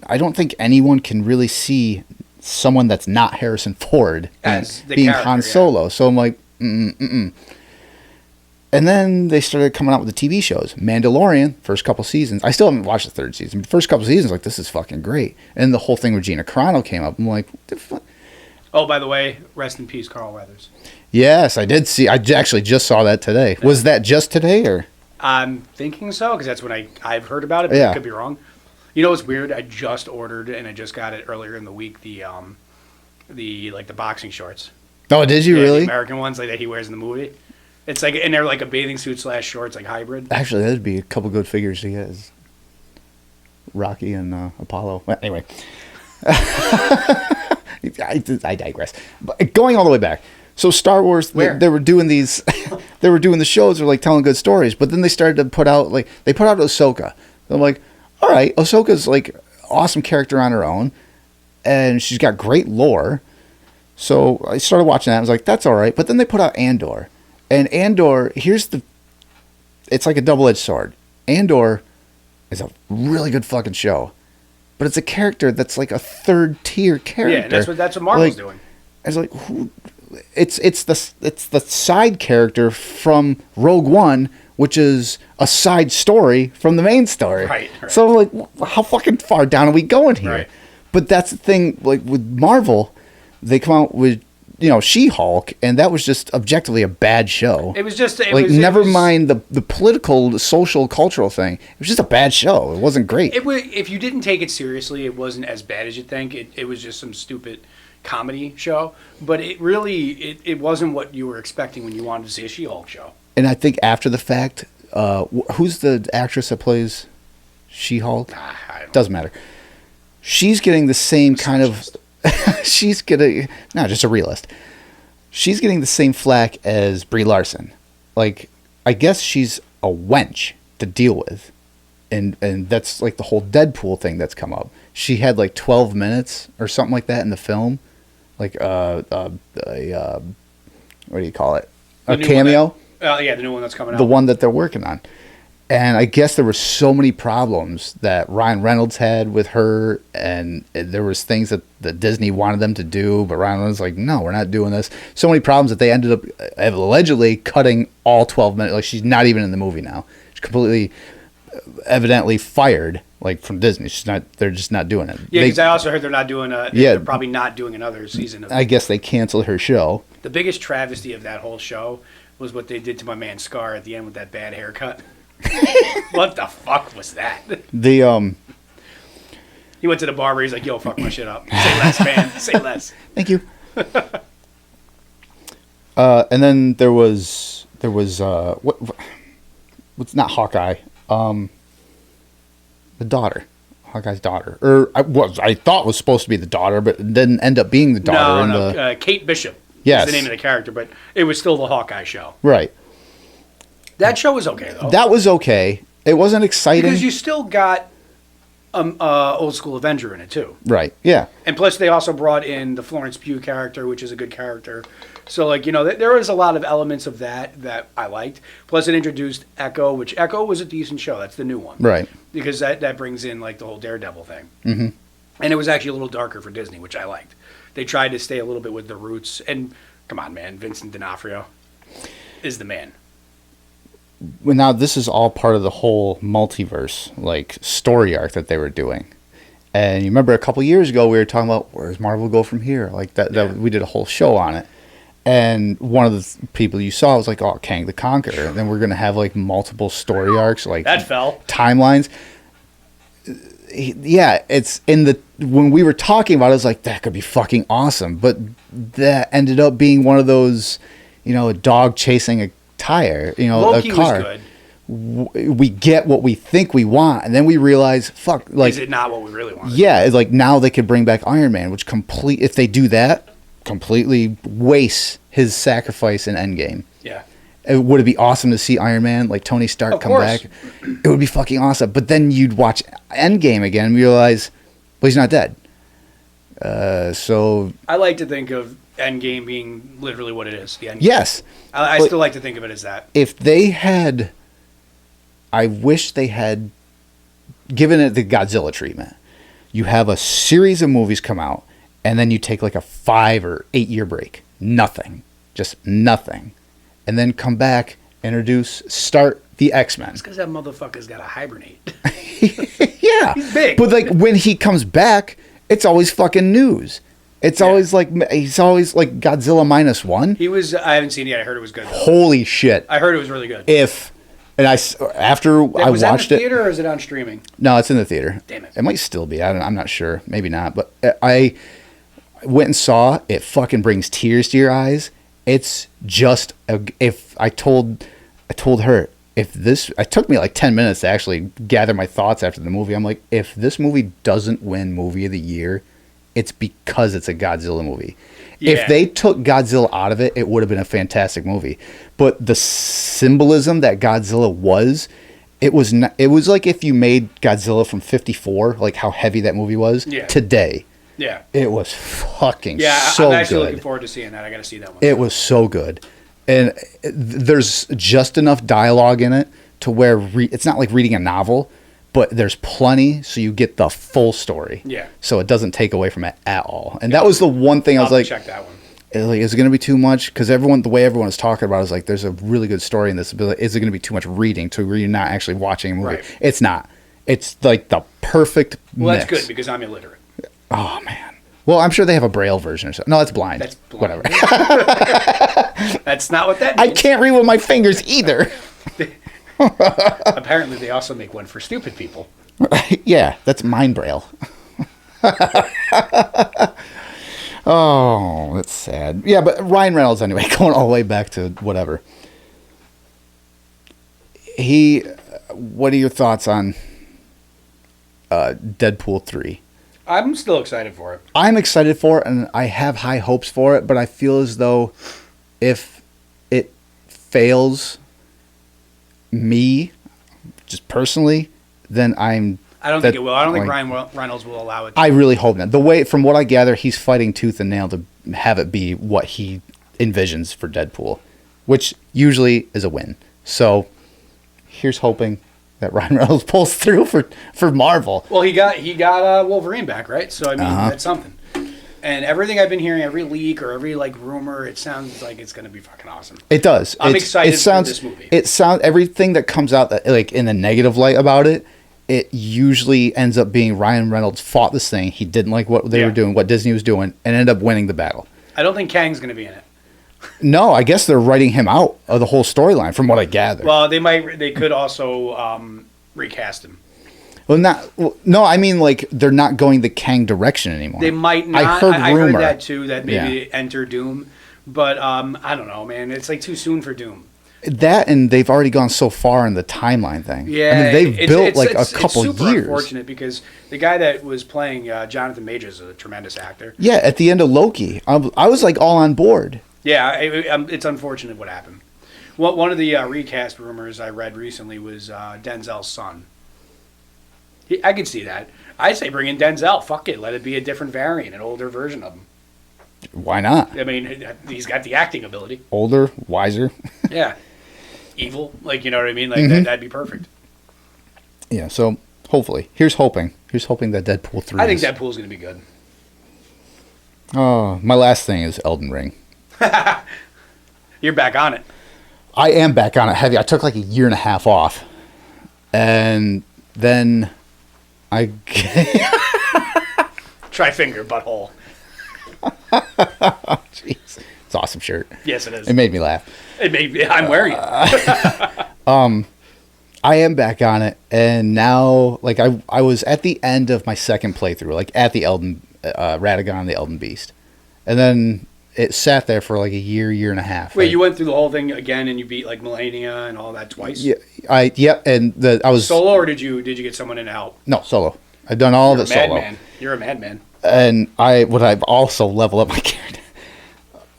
S1: I don't think anyone can really see someone that's not Harrison Ford as being Han Solo. Yeah. So I'm like, And then they started coming out with the TV shows. Mandalorian, first couple seasons. I still haven't watched the third season. But first couple seasons, like, this is fucking great. And the whole thing with Gina Carano came up. I'm like, what the fuck?
S2: Oh, by the way, rest in peace, Carl Weathers.
S1: Yes, I did see. I actually just saw that today. Was that just today, or? I'm
S2: thinking so, because that's when I've heard about it, but I could be wrong. You know what's weird? I just ordered, and I just got it earlier in the week, the boxing shorts.
S1: Oh, did you really?
S2: The American ones like that he wears in the movie. It's like, and they're like a bathing suit / shorts, like hybrid.
S1: Actually, that'd be a couple good figures to get. Rocky and Apollo. Well, anyway. I digress. But going all the way back. So Star Wars, they were doing these, they were doing the shows, they're like telling good stories, but then they started to put out, they put out Ahsoka. I'm like, all right, Ahsoka's like awesome character on her own, and she's got great lore. So I started watching that. I was like, that's all right. But then they put out Andor, and Andor, it's like a double-edged sword. Andor is a really good fucking show, but it's a character that's like a third-tier character.
S2: Yeah, that's what Marvel's doing.
S1: It's like, who? It's the side character from Rogue One which is a side story from the main story.
S2: Right.
S1: So like, how fucking far down are we going here?
S2: Right.
S1: But that's the thing. Like with Marvel, they come out with She-Hulk, and that was just objectively a bad show.
S2: It was just
S1: never mind the political, the social, cultural thing. It was just a bad show. It wasn't great.
S2: If you didn't take it seriously, it wasn't as bad as you think. It was just some stupid comedy show, but it wasn't what you were expecting when you wanted to see a She-Hulk show.
S1: And I think after the fact, who's the actress that plays She-Hulk? Doesn't matter. She's getting the same kind of. She's getting just a realist. She's getting the same flack as Brie Larson. Like, I guess she's a wench to deal with, and that's like the whole Deadpool thing that's come up. She had like 12 minutes or something like that in the film, like what do you call it? A cameo.
S2: The new one that's coming out.
S1: The one that they're working on. And I guess there were so many problems that Ryan Reynolds had with her, and there was things that Disney wanted them to do, but Ryan Reynolds was like, no, we're not doing this. So many problems that they ended up allegedly cutting all 12 minutes. Like, she's not even in the movie now. She's completely, evidently fired, like, from Disney. They're just not doing it.
S2: Yeah, because I also heard they're not doing they're probably not doing another season of it.
S1: I guess they canceled her show.
S2: The biggest travesty of that whole show was what they did to my man Scar at the end with that bad haircut. What the fuck was that?
S1: He
S2: went to the barber. He's like, "Yo, fuck my shit up. Say less, man. Say less."
S1: Thank you. And then there was what's not Hawkeye? The daughter, Hawkeye's daughter, or I thought was supposed to be the daughter, but it didn't end up being the daughter.
S2: No, Kate Bishop.
S1: Yes,
S2: is the name of the character, but it was still the Hawkeye show.
S1: Right.
S2: That show was okay, though.
S1: That was okay. It wasn't exciting.
S2: Because you still got old school Avenger in it, too.
S1: Right, yeah.
S2: And plus, they also brought in the Florence Pugh character, which is a good character. So, like, there was a lot of elements of that I liked. Plus, it introduced Echo, which Echo was a decent show. That's the new one.
S1: Right.
S2: Because that brings in, like, the whole Daredevil thing.
S1: Mm-hmm.
S2: And it was actually a little darker for Disney, which I liked. They tried to stay a little bit with the roots. And, come on, man, Vincent D'Onofrio is the man.
S1: Well, now this is all part of the whole multiverse, like, story arc that they were doing. And you remember a couple years ago we were talking about where does Marvel go from here? Like that we did a whole show on it. And one of the people you saw was like, oh, Kang the Conqueror. And then we're going to have like multiple story arcs, like
S2: that fell
S1: timelines. Yeah, it's in when we were talking about it, I was like, that could be fucking awesome. But that ended up being one of those, a dog chasing a tire,
S2: Loki
S1: a car.
S2: Was good.
S1: We get what we think we want, and then we realize, fuck, like,
S2: is it not what we really want?
S1: Yeah, it's like now they could bring back Iron Man, which if they do that, completely wastes his sacrifice in Endgame.
S2: Yeah.
S1: Would it be awesome to see Iron Man, like Tony Stark, come back? It would be fucking awesome. But then you'd watch Endgame again and realize, well, he's not dead. So
S2: I like to think of Endgame being literally what it is. The Endgame.
S1: Yes.
S2: I still like to think of it as that.
S1: If they had, I wish they had given it the Godzilla treatment. You have a series of movies come out, and then you take like a 5 or 8 year break. Nothing. Just nothing. And then come back, start the X-Men.
S2: It's because that motherfucker's got to hibernate.
S1: Yeah.
S2: He's big.
S1: But like when he comes back, it's always fucking news. It's always like, he's always like Godzilla -1.
S2: I haven't seen it yet. I heard it was good.
S1: Holy shit.
S2: I heard it was really good.
S1: Was that in
S2: the theater or is it on streaming?
S1: No, it's in the theater.
S2: Damn it.
S1: It might still be. I'm not sure. Maybe not. But I went and saw it. Fucking brings tears to your eyes. It's just, I told her, it took me like 10 minutes to actually gather my thoughts after the movie. I'm like, if this movie doesn't win movie of the year, it's because it's a Godzilla movie. Yeah. If they took Godzilla out of it, it would have been a fantastic movie. But the symbolism that Godzilla was, it was like if you made Godzilla from '54, like how heavy that movie was, today.
S2: Yeah.
S1: It was fucking
S2: I'm actually looking forward to seeing that. I got to see that one.
S1: It was so good. And there's just enough dialogue in it to where it's not like reading a novel, but there's plenty so you get the full story.
S2: Yeah.
S1: So it doesn't take away from it at all. And that was the one thing I was like,
S2: check that one.
S1: like, is it going to be too much? Because the way everyone is talking about it is like, there's a really good story in this. But is it going to be too much reading to where you're not actually watching a movie?
S2: Right.
S1: It's not. It's like the perfect
S2: Well,
S1: mix.
S2: that's good because I'm illiterate.
S1: Oh, man. Well, I'm sure they have a Braille version or something. No, that's blind.
S2: That's blind.
S1: Whatever.
S2: That's not what that means.
S1: I can't read with my fingers either.
S2: Apparently, they also make one for stupid people.
S1: Yeah, that's mind Braille. Oh, that's sad. Yeah, but Ryan Reynolds, anyway, going all the way back to whatever. What are your thoughts on Deadpool 3?
S2: I'm still excited for it.
S1: I'm excited for it, and I have high hopes for it, but I feel as though if it fails me, just personally, then
S2: I don't think it will. I don't think Ryan Reynolds will allow it.
S1: I really hope not. From what I gather, he's fighting tooth and nail to have it be what he envisions for Deadpool, which usually is a win. So here's hoping that Ryan Reynolds pulls through for Marvel.
S2: Well, he got Wolverine back, right? So I mean, that's something. And everything I've been hearing, every leak or every rumor, it sounds like it's going to be fucking awesome.
S1: It does.
S2: I'm excited for this movie.
S1: Everything that comes out that, like, in a negative light about it, it usually ends up being Ryan Reynolds fought this thing. He didn't like what they were doing, what Disney was doing, and ended up winning the battle.
S2: I don't think Kang's going to be in it.
S1: No, I guess they're writing him out of the whole storyline, from what I gather.
S2: Well, they could also recast him.
S1: No, I mean, like, they're not going the Kang direction anymore.
S2: They might not.
S1: I heard rumor.
S2: I heard that too, that maybe enter Doom. But I don't know, man. It's like too soon for Doom.
S1: That, and they've already gone so far in the timeline thing.
S2: Yeah,
S1: I mean, they've built a couple
S2: it's super
S1: years.
S2: Unfortunate because the guy that was playing Jonathan Majors is a tremendous actor.
S1: Yeah, at the end of Loki, I was like all on board.
S2: Yeah, it's unfortunate what happened. One of the recast rumors I read recently was Denzel's son. I could see that. I say bring in Denzel. Fuck it, let it be a different variant, an older version of him.
S1: Why not?
S2: I mean, he's got the acting ability.
S1: Older, wiser.
S2: Yeah. Evil, like, you know what I mean? Like, that'd be perfect.
S1: Yeah, so hopefully. Here's hoping that Deadpool 3
S2: I think Deadpool's going to be good.
S1: Oh, my last thing is Elden Ring.
S2: You're back on it.
S1: I am back on it heavy. I took like a year and a half off. And then I...
S2: Try finger, butthole.
S1: Jeez. It's an awesome shirt.
S2: Yes, it is.
S1: It made me laugh.
S2: I'm wearing it.
S1: I am back on it, and now, like, I was at the end of my second playthrough, like, at the Radagon, the Elden Beast. And then it sat there for, like, a year and a half.
S2: Wait, you went through the whole thing again, and you beat, like, Melania and all that twice?
S1: Yeah, and I was...
S2: Solo, or did you get someone in to help?
S1: No, solo. I've done all of it solo.
S2: You're a madman.
S1: And I've also leveled up my character.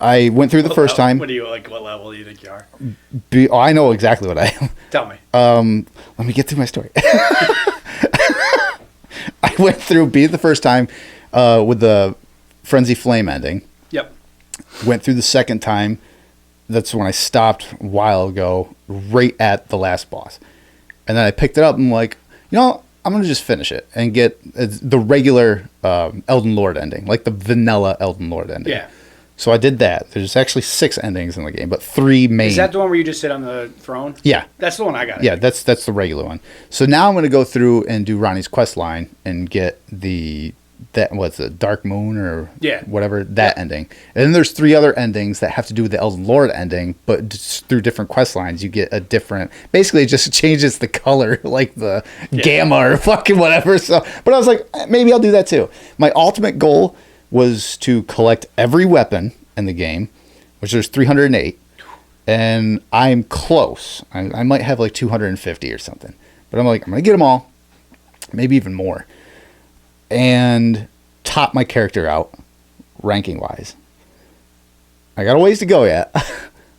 S1: I went through the first time.
S2: What level do you think you are?
S1: I know exactly what I am.
S2: Tell me.
S1: Let me get through my story. I went through, beat it the first time with the Frenzy Flame ending.
S2: Yep.
S1: Went through the second time. That's when I stopped a while ago, right at the last boss. And then I picked it up and I'm like, I'm going to just finish it and get the regular Elden Lord ending, like the vanilla Elden Lord ending.
S2: Yeah.
S1: So I did that. There's actually 6 endings in the game, but 3 main.
S2: Is that the one where you just sit on the throne?
S1: Yeah.
S2: That's the one I got.
S1: Yeah, that's the regular one. So now I'm going to go through and do Ronnie's quest line and get what's it, Dark Moon or whatever, that ending. And then there's 3 other endings that have to do with the Elden Lord ending, but just through different quest lines you get a different, basically it just changes the color, like the gamma or fucking whatever. So, but I was like, maybe I'll do that too. My ultimate goal was to collect every weapon in the game, which there's 308, and I'm close. I might have like 250 or something, but I'm going to get them all, maybe even more, and top my character out ranking wise. I got a ways to go yet,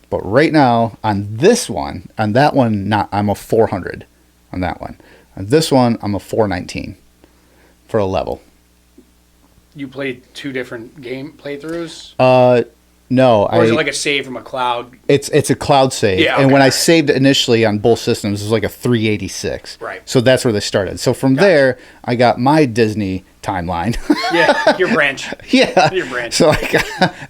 S1: but right now on that one, I'm a 400 on that one. On this one, I'm a 419 for a level.
S2: You played 2 different game playthroughs?
S1: No.
S2: Or is it like a save from a cloud?
S1: It's a cloud save. Yeah, okay. And when I saved it initially on both systems, it was like a 386.
S2: Right.
S1: So that's where they started. So from there, I got my Disney timeline.
S2: Yeah, your branch.
S1: Yeah.
S2: Your branch.
S1: So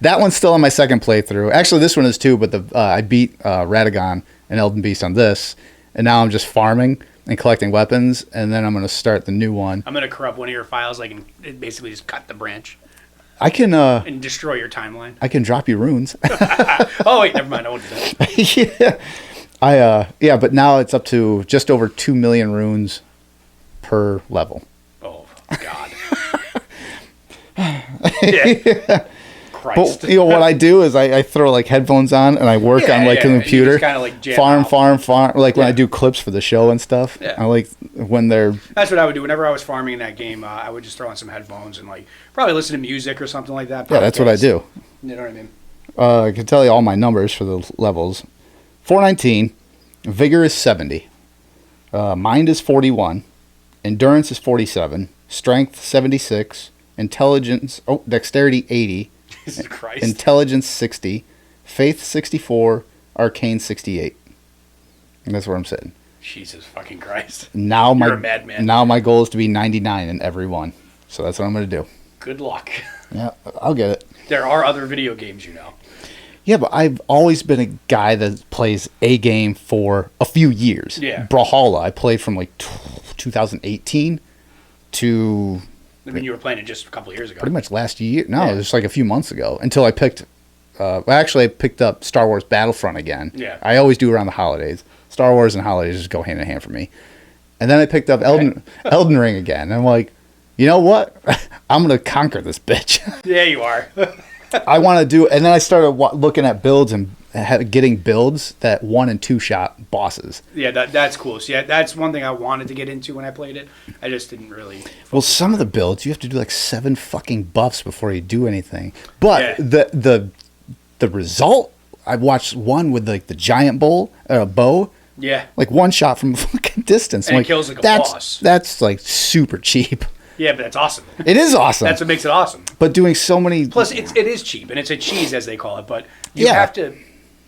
S1: that one's still on my second playthrough. Actually, this one is too, but I beat Radagon and Elden Beast on this, and now I'm just farming and collecting weapons, and then I'm going to start the new one.
S2: I'm going to corrupt one of your files, like, and it basically just cut the branch.
S1: I can
S2: and destroy your timeline.
S1: I can drop you runes.
S2: Oh wait, never mind. I won't do that.
S1: Yeah. But now it's up to just over 2 million runes per level.
S2: Oh God. Yeah. Christ.
S1: But what I do is I throw like headphones on and I work on like a computer.
S2: Kind of like jam
S1: farm. Like when I do clips for the show and stuff.
S2: Yeah.
S1: I like when they're.
S2: That's what I would do whenever I was farming in that game. I would just throw on some headphones and like probably listen to music or something like that.
S1: Yeah, that's what I do.
S2: You know what I mean?
S1: I can tell you all my numbers for the levels. 419, vigor is 70, mind is 41, endurance is 47, strength 76, dexterity 80.
S2: Jesus Christ.
S1: Intelligence 60, faith 64, arcane 68. And that's where I'm sitting.
S2: Jesus fucking Christ.
S1: Now
S2: You're a madman.
S1: Now my goal is to be 99 in every one. So that's what I'm going to do.
S2: Good luck.
S1: Yeah, I'll get it.
S2: There are other video games, you know.
S1: Yeah, but I've always been a guy that plays a game for a few years.
S2: Yeah.
S1: Brawlhalla, I played from like 2018 to...
S2: I mean, you were playing it just a couple of years ago.
S1: Pretty much last year. No, it was just like a few months ago. Until I picked... I picked up Star Wars Battlefront again.
S2: Yeah.
S1: I always do around the holidays. Star Wars and holidays just go hand in hand for me. And then I picked up Elden Ring again. And I'm like, you know what? I'm going to conquer this bitch.
S2: Yeah, you are.
S1: I want to do... And then I started looking at builds and getting builds that 1 and 2 shot bosses.
S2: Yeah, that's cool. See, that's one thing I wanted to get into when I played it. I just didn't really...
S1: Well, some of the builds, you have to do like 7 fucking buffs before you do anything. But the result... I watched one with like the giant bow.
S2: Yeah.
S1: Like one shot from fucking distance.
S2: And
S1: like,
S2: it kills like a boss.
S1: That's like super cheap.
S2: Yeah, but that's awesome.
S1: It is awesome.
S2: That's what makes it awesome.
S1: But doing so many...
S2: Plus, it is cheap, and it's a cheese, as they call it, but you have to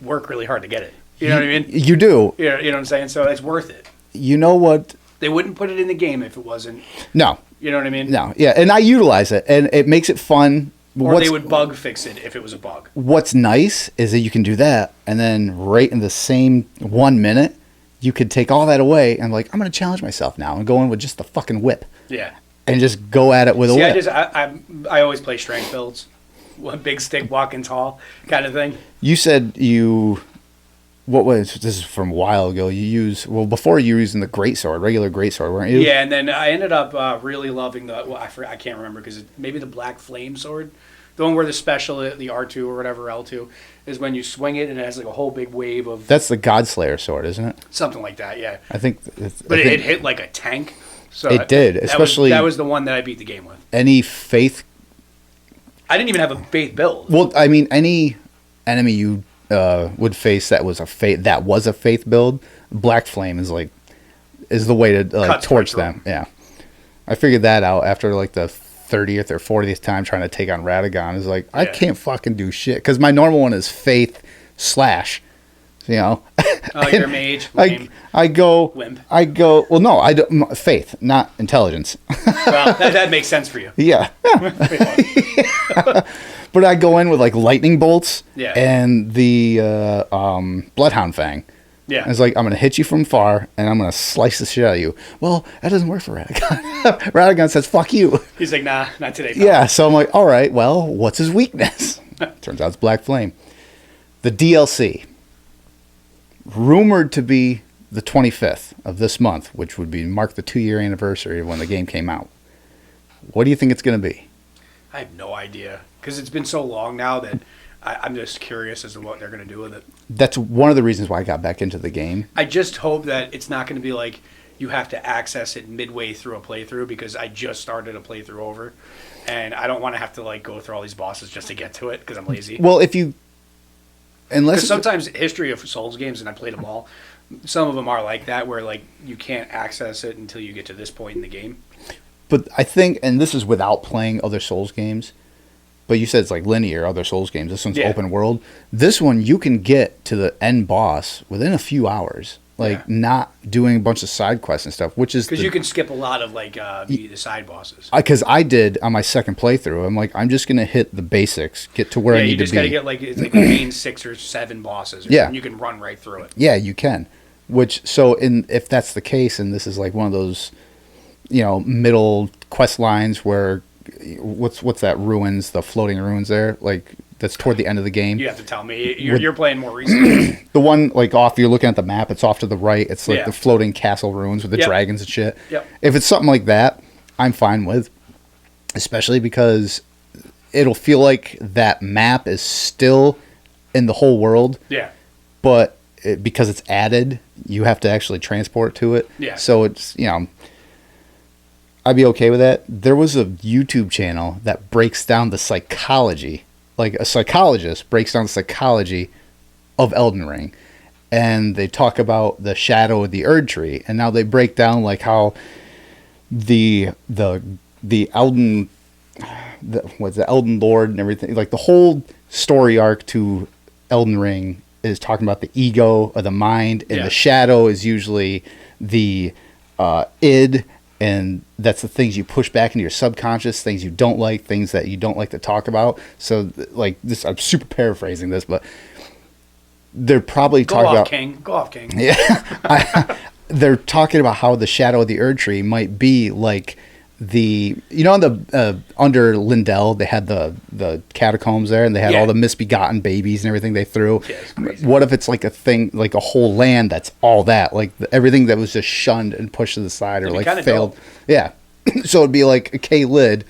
S2: work really hard to get it. You know what I mean?
S1: You do.
S2: You know what I'm saying? So it's worth it.
S1: You know what?
S2: They wouldn't put it in the game if it wasn't...
S1: No.
S2: You know what I mean?
S1: No. Yeah, and I utilize it, and it makes it fun.
S2: Or they would bug fix it if it was a bug.
S1: What's nice is that you can do that, and then right in the same 1 minute, you could take all that away, and like, I'm going to challenge myself now and go in with just the fucking whip.
S2: Yeah.
S1: And just go at it with a whip.
S2: I always play strength builds. One big stick walking tall kind of thing.
S1: You said this is from a while ago, before you were using the greatsword, regular greatsword, weren't you?
S2: Yeah, and then I ended up really loving I can't remember, because maybe the black flame sword. The one where the special, the R2 or whatever, L2, is when you swing it and it has like a whole big wave of...
S1: That's the Godslayer sword, isn't it?
S2: Something like that, yeah.
S1: I think...
S2: It hit like a tank. So
S1: it did, especially...
S2: That was the one that I beat the game with.
S1: Any faith...
S2: I didn't even have a faith build.
S1: Well, I mean, any enemy you would face that was a faith build, Black Flame is the way to torch them. Yeah. I figured that out after like the 30th or 40th time trying to take on Radagon. Is like, I can't fucking do shit. Because my normal one is faith / you know.
S2: Oh, you're a mage.
S1: I go.
S2: Wimp.
S1: Well, no, I don't. Faith, not intelligence.
S2: Well, that makes sense for you.
S1: Yeah. But I go in with like lightning bolts.
S2: Yeah.
S1: And the Bloodhound Fang.
S2: Yeah.
S1: And it's like, I'm going to hit you from far, and I'm going to slice the shit out of you. Well, that doesn't work for Radagon. Radagon says, fuck you.
S2: He's like, nah, not today, pal.
S1: Yeah, so I'm like, all right, well, what's his weakness? Turns out it's Black Flame. The DLC. Rumored to be the 25th of this month, which would mark the 2-year anniversary of when the game came out. What do you think it's going to be?
S2: I have no idea. Because it's been so long now that I'm just curious as to what they're going to do with it.
S1: That's one of the reasons why I got back into the game.
S2: I just hope that it's not going to be like you have to access it midway through a playthrough, because I just started a playthrough over, and I don't want to have to like go through all these bosses just to get to it because I'm lazy.
S1: Well,
S2: because sometimes history of Souls games, and I played them all, some of them are like that, where like you can't access it until you get to this point in the game.
S1: But I think, and this is without playing other Souls games, but you said it's like linear, other Souls games. This one's open world. This one, you can get to the end boss within a few hours. like not doing a bunch of side quests and stuff, which is
S2: because you can skip a lot of like the side bosses.
S1: Because I did on my second playthrough. I'm like, I'm just gonna hit the basics, get to where I need to be. You just
S2: gotta get like it's like the main 6 or 7 bosses. And you can run right through it.
S1: Yeah, you can. If that's the case, and this is like one of those, middle quest lines where what's that ruins, the floating ruins there, like. That's toward the end of the game.
S2: You have to tell me. You're playing more recently.
S1: The one, like, you're looking at the map, it's off to the right. It's like the floating castle ruins with the dragons and shit.
S2: Yep.
S1: If it's something like that, I'm fine with. Especially because it'll feel like that map is still in the whole world.
S2: Yeah.
S1: But because it's added, you have to actually transport to it.
S2: Yeah.
S1: So it's, I'd be okay with that. There was a YouTube channel that breaks down the psychology. Like a psychologist breaks down the psychology of Elden Ring, and they talk about the shadow of the Erd Tree, and now they break down like how the Elden the Elden Lord and everything, like the whole story arc to Elden Ring is talking about the ego of the mind, and the shadow is usually the id. And that's the things you push back into your subconscious, things you don't like, things that you don't like to talk about. So, like this, I'm super paraphrasing this, but they're probably talking about
S2: Go off, King.
S1: Yeah, they're talking about how the shadow of the Erd Tree might be like the under Lindell they had the catacombs there, and they had all the misbegotten babies and everything they threw.
S2: Yeah, it's crazy.
S1: What if it's like a thing, like a whole land that's all that, like everything that was just shunned and pushed to the side or like failed.
S2: Dope.
S1: Yeah, so it'd be like a K lid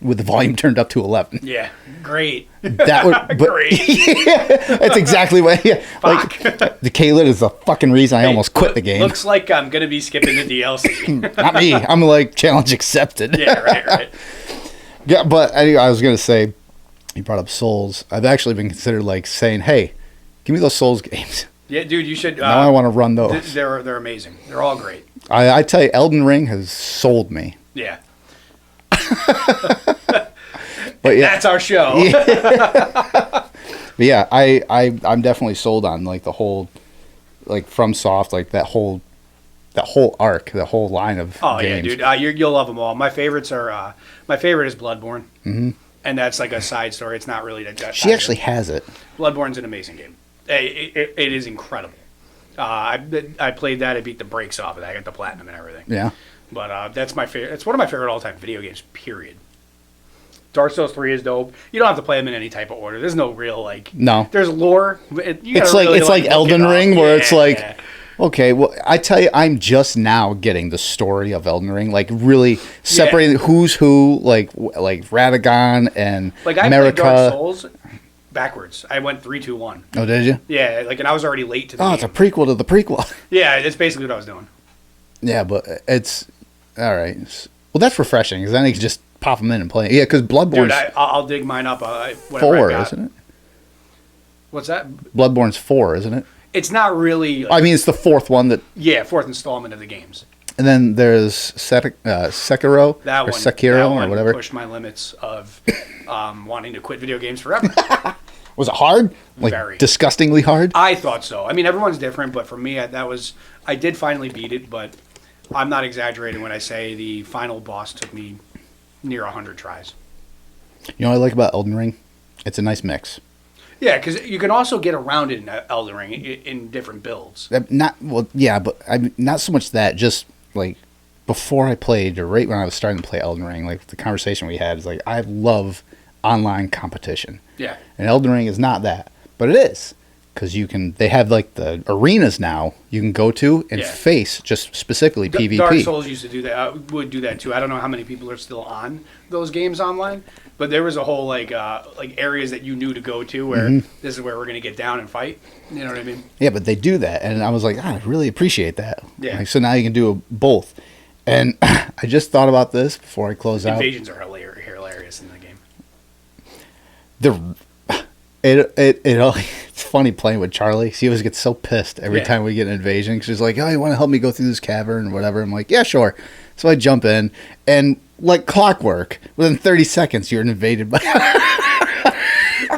S1: with the volume turned up to 11.
S2: Yeah, great.
S1: That would
S2: great.
S1: Yeah, that's exactly what. Yeah, like the K-Lid is the fucking reason I almost quit the game.
S2: Looks like I'm gonna be skipping the DLC.
S1: Not me. I'm like challenge accepted.
S2: Yeah, right.
S1: Yeah, but anyway, I was gonna say, you brought up Souls. I've actually been considered like saying, hey, give me those Souls games.
S2: Yeah, dude, you should.
S1: Now I want to run those.
S2: They're amazing. They're all great.
S1: I tell you, Elden Ring has sold me.
S2: Yeah.
S1: But yeah,
S2: that's our show.
S1: Yeah. But yeah, I'm definitely sold on like the whole, like FromSoft, like that whole arc, the whole line of games.
S2: Yeah, dude, you'll love them all. My favorites are my favorite is Bloodborne, and that's like a side story. It's not really that.
S1: She actually has it.
S2: Bloodborne's an amazing game. It is incredible. I played that. I beat the brakes off of that. I got the platinum and everything.
S1: Yeah.
S2: But that's my favorite. It's one of my favorite all-time video games. Period. Dark Souls 3 is dope. You don't have to play them in any type of order. There's no real like.
S1: No.
S2: There's lore.
S1: It's like Elden Ring, where it's like, okay, well, I tell you, I'm just now getting the story of Elden Ring, like really separating who's who, like Radagon and
S2: like I
S1: America.
S2: played Dark Souls backwards. I went 3, 2, 1.
S1: Oh, did you?
S2: Yeah, like, and I was already late to the game.
S1: It's a prequel to the prequel.
S2: Yeah, that's basically what I was doing.
S1: Yeah, but it's all right. Well, that's refreshing because then you can just pop them in and play. Yeah, because Bloodborne's...
S2: Dude, I'll dig mine up.
S1: 4, isn't it?
S2: What's that?
S1: Bloodborne's 4, isn't it?
S2: It's not really...
S1: I mean, it's the 4th one that...
S2: Yeah, 4th installment of the games.
S1: And then there's Sekiro,
S2: that
S1: or
S2: one,
S1: Sekiro,
S2: that
S1: or whatever.
S2: Pushed my limits of wanting to quit video games forever.
S1: Was it hard? Like,
S2: Very.
S1: Disgustingly hard?
S2: I thought so. I mean, everyone's different, but for me, I did finally beat it, but I'm not exaggerating when I say the final boss took me near 100 tries.
S1: You know what I like about Elden Ring? It's a nice mix.
S2: Yeah, because you can also get around it in Elden Ring in different builds.
S1: But not so much that. Just like before I played, or right when I was starting to play Elden Ring, like the conversation we had is like, I love online competition.
S2: Yeah,
S1: and Elden Ring is not that, but it is. Because they have like the arenas now you can go to and face just specifically PvP.
S2: Dark Souls used to do that. Would do that too. I don't know how many people are still on those games online, but there was a whole like areas that you knew to go to where this is where we're gonna get down and fight. You know what I mean?
S1: Yeah, but they do that, and I was like, I really appreciate that.
S2: Yeah.
S1: Like, so now you can do both, and I just thought about this before I close out.
S2: Invasions are hilarious in the game.
S1: It's funny playing with Charlie. She always gets so pissed every time we get an invasion. She's like, oh, you want to help me go through this cavern or whatever? I'm like, yeah, sure. So I jump in, and like clockwork, within 30 seconds, you're invaded by...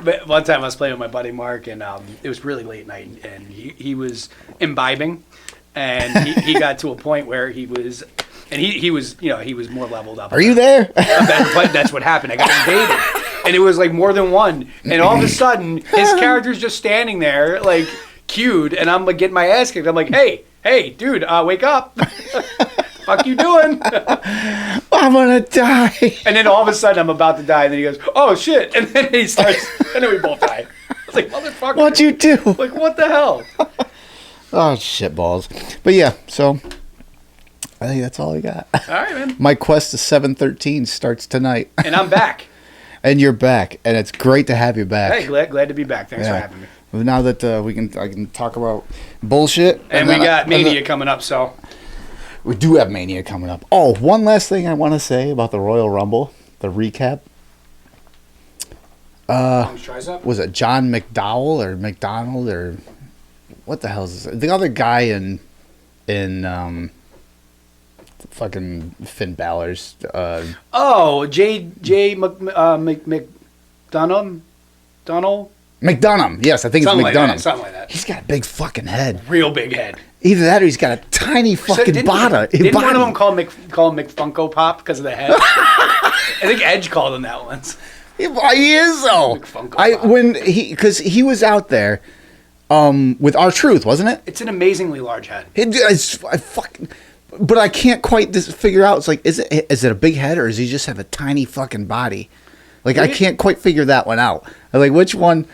S2: But one time I was playing with my buddy Mark, and it was really late night, and he was imbibing, and he got to a point where he was, and he was, you know, he was more leveled up.
S1: Are you there?
S2: But that's what happened. I got invaded, and it was like more than one, and all of a sudden his character's just standing there like cued, and I'm like getting my ass kicked. I'm like, hey, dude, wake up. Fuck you doing?
S1: I'm gonna die.
S2: And then all of a sudden I'm about to die, and then he goes, oh shit, and then he starts, and then we both die. I was like, motherfucker.
S1: What'd you do?
S2: Like, what the hell?
S1: Oh, shit balls. But yeah, so I think that's all I got.
S2: All right, man.
S1: My quest to 713 starts tonight.
S2: And I'm back.
S1: And you're back, and it's great to have you back.
S2: Hey, glad to be back. Thanks for having me.
S1: Now that I can talk about bullshit.
S2: And we got Mania coming up, so.
S1: We do have Mania coming up. Oh, one last thing I want to say about the Royal Rumble, the recap. Was it John McDowell or McDonald or what the hell is this? The other guy in fucking Finn Balor's.
S2: Donald.
S1: McDonough. Yes, I think it's McDonough.
S2: Something like that.
S1: He's got a big fucking head.
S2: Real big head.
S1: Either that or he's got a tiny fucking body.
S2: Didn't one of them call him McFunko Pop because of the head? I think Edge called him that once.
S1: He is though. Because he was out there with R-Truth, wasn't it?
S2: It's an amazingly large head.
S1: But I can't quite figure out. It's like, is it a big head or does he just have a tiny fucking body? Like, I can't quite figure that one out. Like, which one?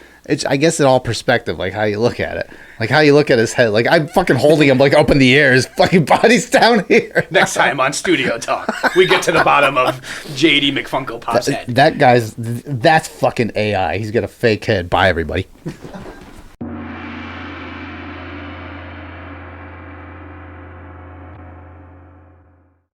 S1: I guess it's all perspective, like how you look at it. Like how you look at his head. Like I'm fucking holding him like up in the air. His fucking body's down here.
S2: Next time on Studio Talk, we get to the bottom of JD McFunko Pop's head.
S1: That's fucking AI. He's got a fake head. Bye, everybody.